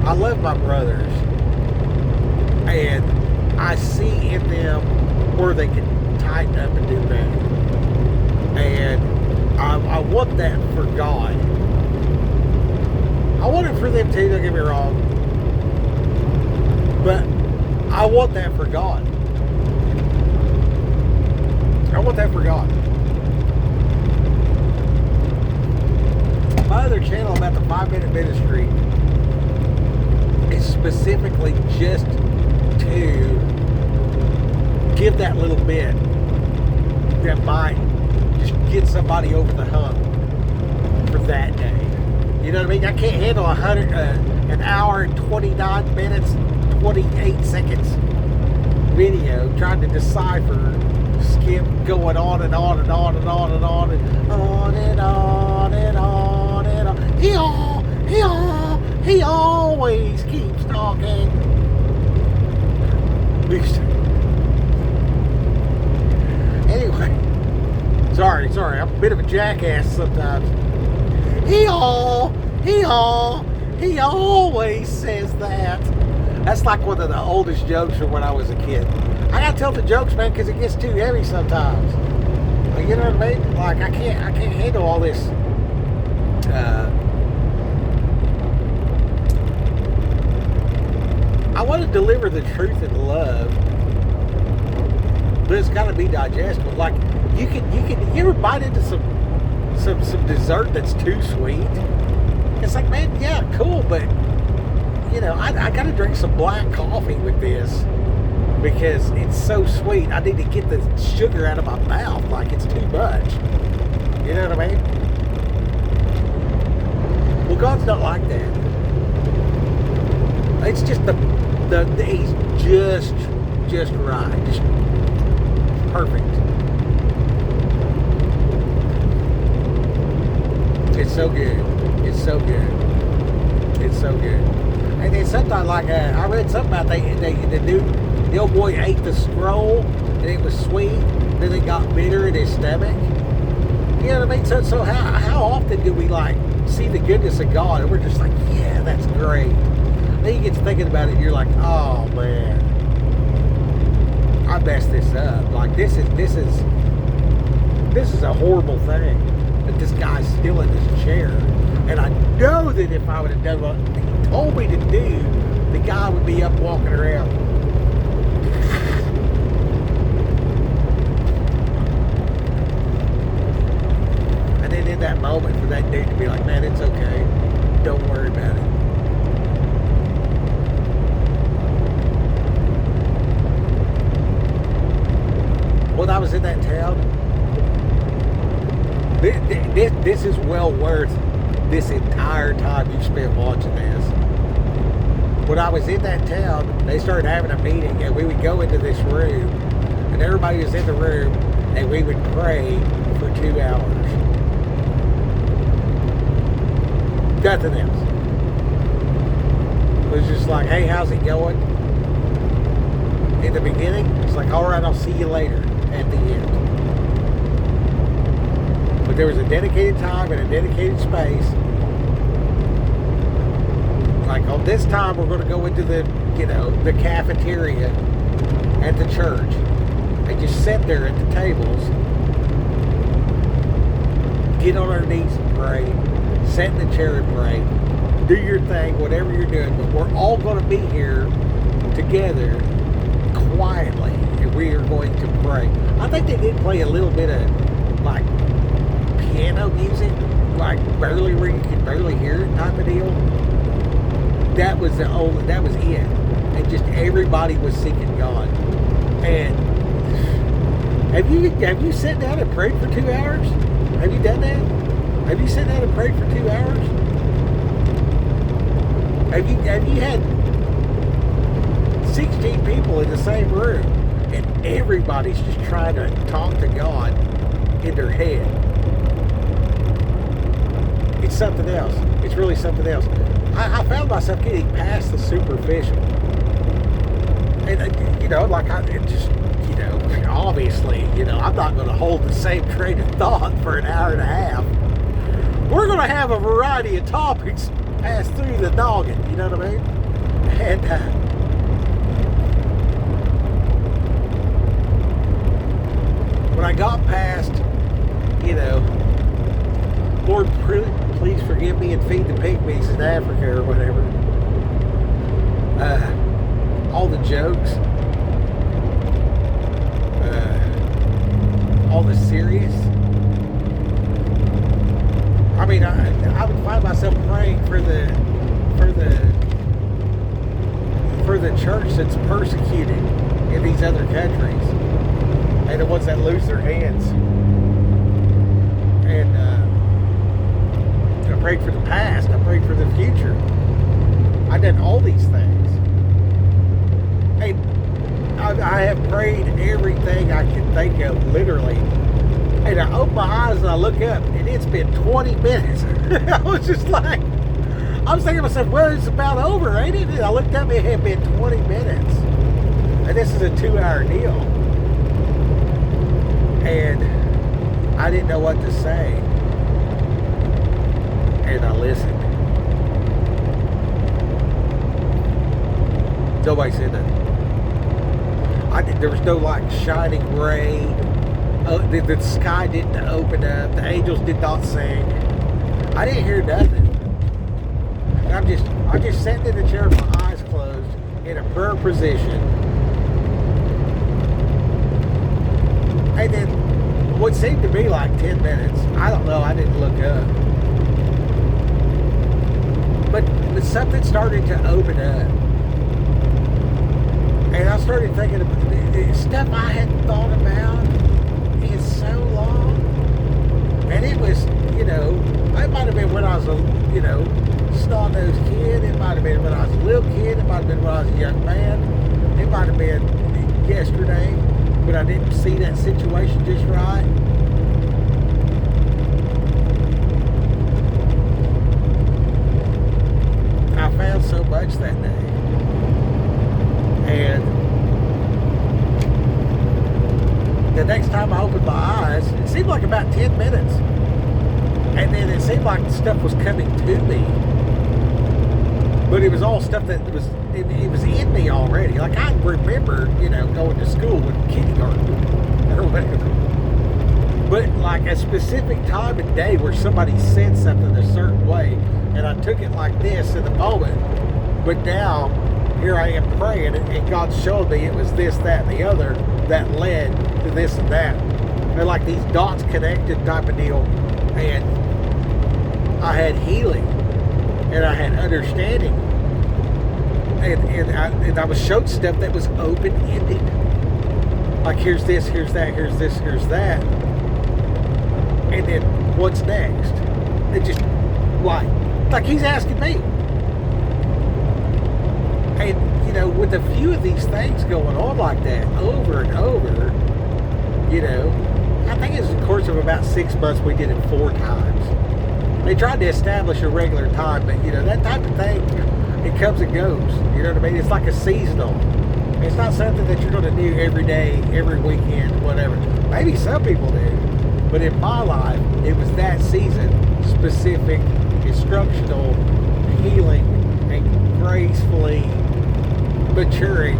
I love my brothers, and I see in them where they can tighten up and do better, and I want that for God. I want it for them too, don't get me wrong. But I want that for God. I want that for God. My other channel about the 5-minute ministry is specifically just to give that little bit that might just get somebody over the hump for that day. You know what I mean? I can't handle an hour and 29 minutes, 28 seconds video trying to decipher, skip, going on and on and on and on and on and on and on and on and on. He always keeps talking. Anyway, sorry, I'm a bit of a jackass sometimes. He always says that. That's like one of the oldest jokes from when I was a kid. I gotta tell the jokes, man, because it gets too heavy sometimes. Like, you know what I mean? Like I can't handle all this. I want to deliver the truth in love, but it's got to be digestible. Like you ever bite into some dessert that's too sweet? It's like, man, yeah, cool, but you know, I got to drink some black coffee with this because it's so sweet. I need to get the sugar out of my mouth. Like it's too much. You know what I mean? Well, God's not like that. It's just he's just right, just perfect. It's so good. It's so good. It's so good. And then sometimes, like I read something about the old boy ate the scroll and it was sweet. Then it got bitter in his stomach. You know what I mean? So how often do we like see the goodness of God and we're just like, yeah, that's great. Then you get to thinking about it and you're like, oh man, I messed this up. Like this is a horrible thing that this guy's still in this chair. And I know that if I would have done what he told me to do, the guy would be up walking around. And then in that moment for that dude to be like, man, it's okay. Don't worry about it. When I was in that town, this is well worth this entire time you spent watching this. When I was in that town, they started having a meeting and we would go into this room and everybody was in the room and we would pray for 2 hours. Nothing else. It was just like, hey, how's it going? In the beginning, it's like, all right, I'll see you later. At the end. But there was a dedicated time and a dedicated space. Like on this time we're going to go into the cafeteria at the church and just sit there at the tables, get on our knees and pray, sit in the chair and pray, do your thing, whatever you're doing, but we're all going to be here together quietly. We are going to pray. I think they did play a little bit of like piano music, like barely where you can barely hear it type of deal. That was it. And just everybody was seeking God. And have you sat down and prayed for 2 hours? Have you done that? Have you sat down and prayed for 2 hours? Have you had 16 people in the same room? And everybody's just trying to talk to God in their head. It's something else. It's really something else. I found myself getting past the superficial. And, obviously, I'm not going to hold the same train of thought for an hour and a half. We're going to have a variety of topics pass through the noggin, you know what I mean? And, when I got past, Lord, please forgive me and feed the pygmies in Africa or whatever. All the jokes. All the serious. I mean, I would find myself praying for the church that's persecuted in these other countries. And the ones that lose their hands. And I prayed for the past. I prayed for the future. I did all these things. And I have prayed everything I can think of, literally. And I open my eyes and I look up, and it's been 20 minutes. I was just like, I was thinking to myself, well, it's about over, ain't it? And I looked up, it had been 20 minutes. And this is a 2-hour deal. And I didn't know what to say. and I listened. Nobody said that. There was no like shining ray. The sky didn't open up. The angels did not sing. I didn't hear nothing. And I just sat in the chair with my eyes closed in a prayer position. And then what seemed to be like 10 minutes, I don't know, I didn't look up. But something started to open up. And I started thinking about stuff I hadn't thought about in so long. And it was, it might have been when I was a, snot-nosed kid. It might have been when I was a little kid. It might have been when I was a young man. It might have been yesterday when I didn't see that situation just right. I found so much that day. And the next time I opened my eyes, it seemed like about 10 minutes. And then it seemed like stuff was coming to me. But it was all stuff that it was in me already. Like I remember, going to school in kindergarten or whatever. But like a specific time and day where somebody said something a certain way, and I took it like this in the moment. But now, here I am praying, and God showed me it was this, that, and the other that led to this and that. They're like these dots connected type of deal. And I had healing, and I had understanding, and I was showed stuff that was open-ended. Like here's this, here's that, here's this, here's that, and then what's next? It just like he's asking me. And with a few of these things going on like that over and over, I think it's a course of about 6 months. We did it 4 times. They tried to establish a regular time, but that type of thing, it comes and goes. You know what I mean? It's like a seasonal. It's not something that you're going to do every day, every weekend, whatever. Maybe some people do, but in my life, it was that season, specific, instructional, healing, and gracefully maturing,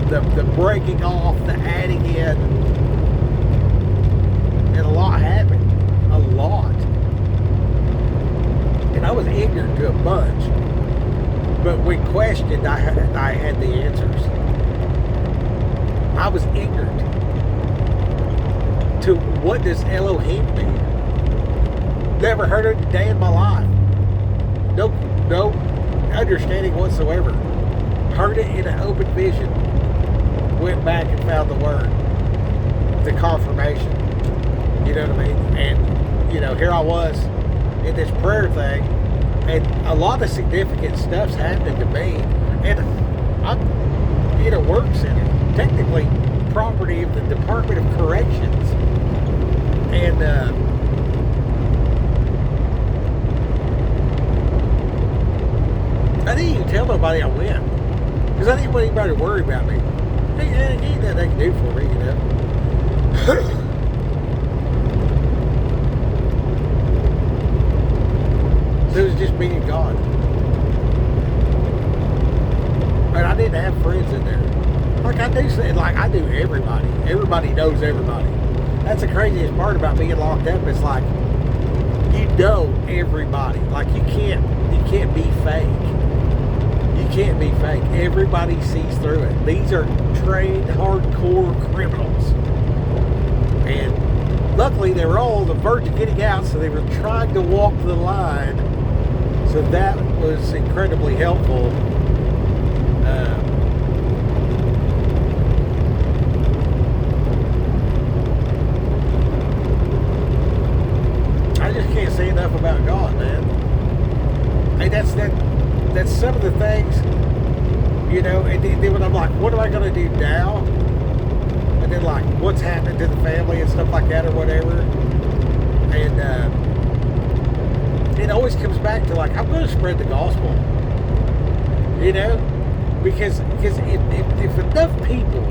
the breaking off, the adding in, and a lot happened. A lot. And I was ignorant to a bunch. But when questioned, I had the answers. I was ignorant to what does Elohim mean. Never heard it a day in my life. No understanding whatsoever. Heard it in an open vision. Went back and found the word. The confirmation. You know what I mean? And, here I was in this prayer thing, and a lot of significant stuff's happening to me. And I'm in a work center, technically property of the Department of Corrections. And, I didn't even tell nobody I went, because I didn't want anybody to worry about me. Ain't nothing they can do for me, So it was just me and God. And I didn't have friends in there. Like I do everybody. Everybody knows everybody. That's the craziest part about being locked up. It's like you know everybody. Like you can't be fake. You can't be fake. Everybody sees through it. These are trained hardcore criminals. And luckily they were all on the verge of getting out, so they were trying to walk the line. So that was incredibly helpful. I just can't say enough about God, man. Hey, that's some of the things, and then when I'm like, what am I going to do now? And then like, what's happening to the family and stuff like that or whatever. And it always comes back to like, I'm going to spread the gospel, because if enough people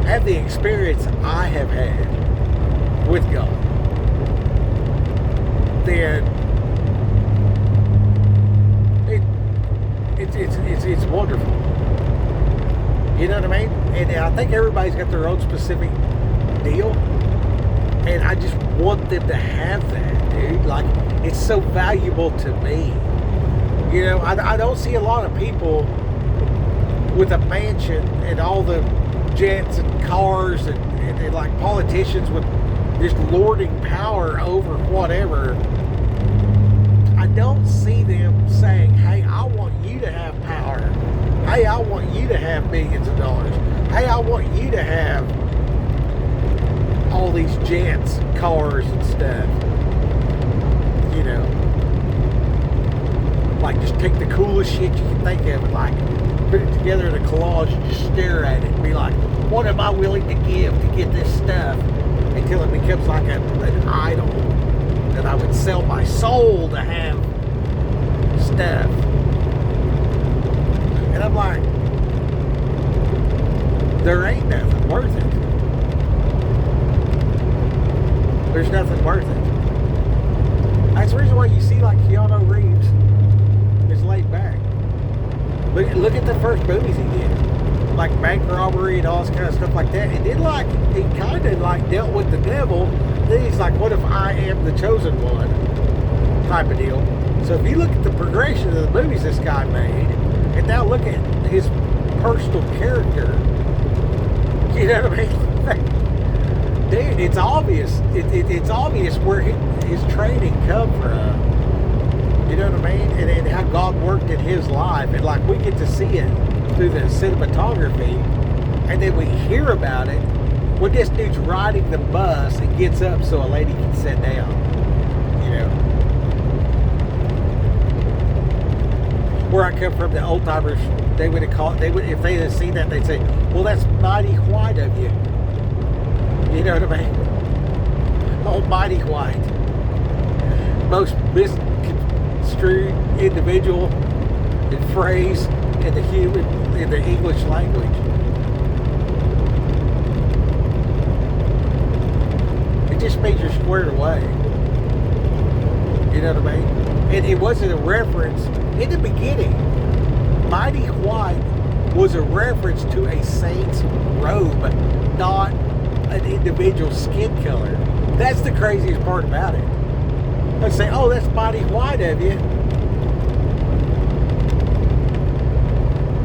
have the experience I have had with God, then it's wonderful. You know what I mean? And I think everybody's got their own specific deal. And I just want them to have that, dude. Like, it's so valuable to me. You know, I don't see a lot of people with a mansion and all the jets and cars and like politicians with just lording power over whatever. I don't see them saying, hey, I want you to have power. Hey, I want you to have millions of dollars. Hey, I want you to have all these jets, cars, and stuff. You know, like just take the coolest shit you can think of and like put it together in a collage and just stare at it and be like, what am I willing to give to get this stuff? Until it becomes like an idol that I would sell my soul to have stuff. And I'm like, there ain't nothing worth it. There's nothing worth it. That's the reason why you see like Keanu Reeves is laid back. Look at the first movies he did, like bank robbery and all this kind of stuff like that. He kind of like dealt with the devil. Then he's like, what if I am the chosen one? Type of deal. So if you look at the progression of the movies this guy made, and now look at his personal character, you know what I mean? Dude, it's obvious. It's obvious where his training come from. You know what I mean? And how God worked in his life. And like we get to see it through the cinematography. And then we hear about it when this dude's riding the bus and gets up so a lady can sit down. You know? Where I come from, the old timers, they would have called, if they had seen that, they'd say, well, that's mighty white of you. You know what I mean? Almighty white. Most misconstrued individual and phrase in the English language. It just means you're squared away. You know what I mean? And it wasn't a reference in the beginning. Mighty white was a reference to a saint's robe, not an individual skin color. That's the craziest part about it. Let's say, oh, that's mighty white of you.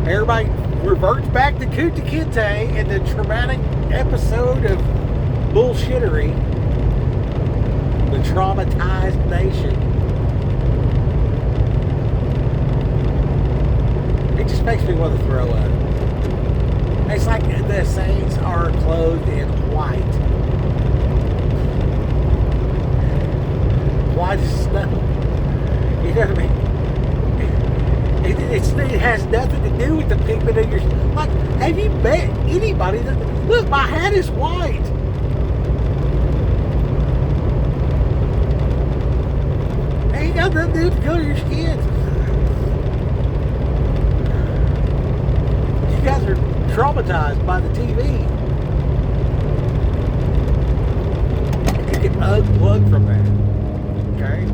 Everybody reverts back to Kunta Kinte and the traumatic episode of bullshittery. The traumatized nation. It just makes me want to throw up. It's like the saints are clothed in white. White as snow. You know what I mean? It has nothing to do with the pigment of your... Like, have you met anybody that... Look, my hat is white. Ain't got nothing to do with the color of your skin. You guys are traumatized by the TV. You can unplug from that. Okay?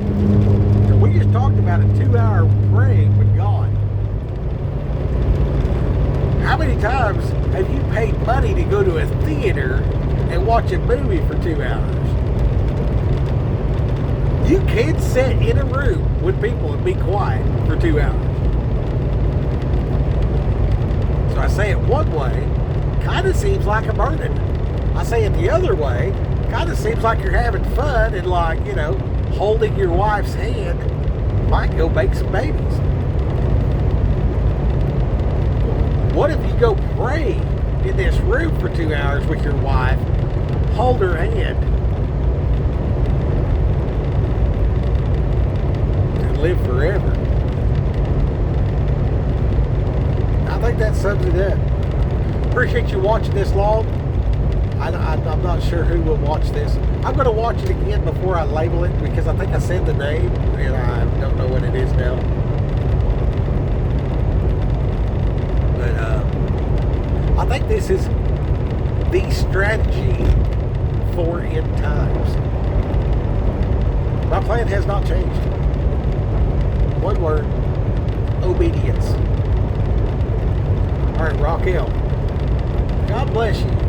So we just talked about a 2-hour praying with God. How many times have you paid money to go to a theater and watch a movie for 2 hours? You can't sit in a room with people and be quiet for 2 hours. So I say it one way, kind of seems like a burden. I say it the other way, kind of seems like you're having fun and like, you know, holding your wife's hand, might go make some babies. What if you go pray in this room for 2 hours with your wife, hold her hand, and live forever? I think that sums it up. Appreciate you watching this long. I'm not sure who will watch this. I'm going to watch it again before I label it because I think I said the name and I don't know what it is now. But I think this is the strategy for end times. My plan has not changed. One word: obedience. All right, Raquel. God bless you.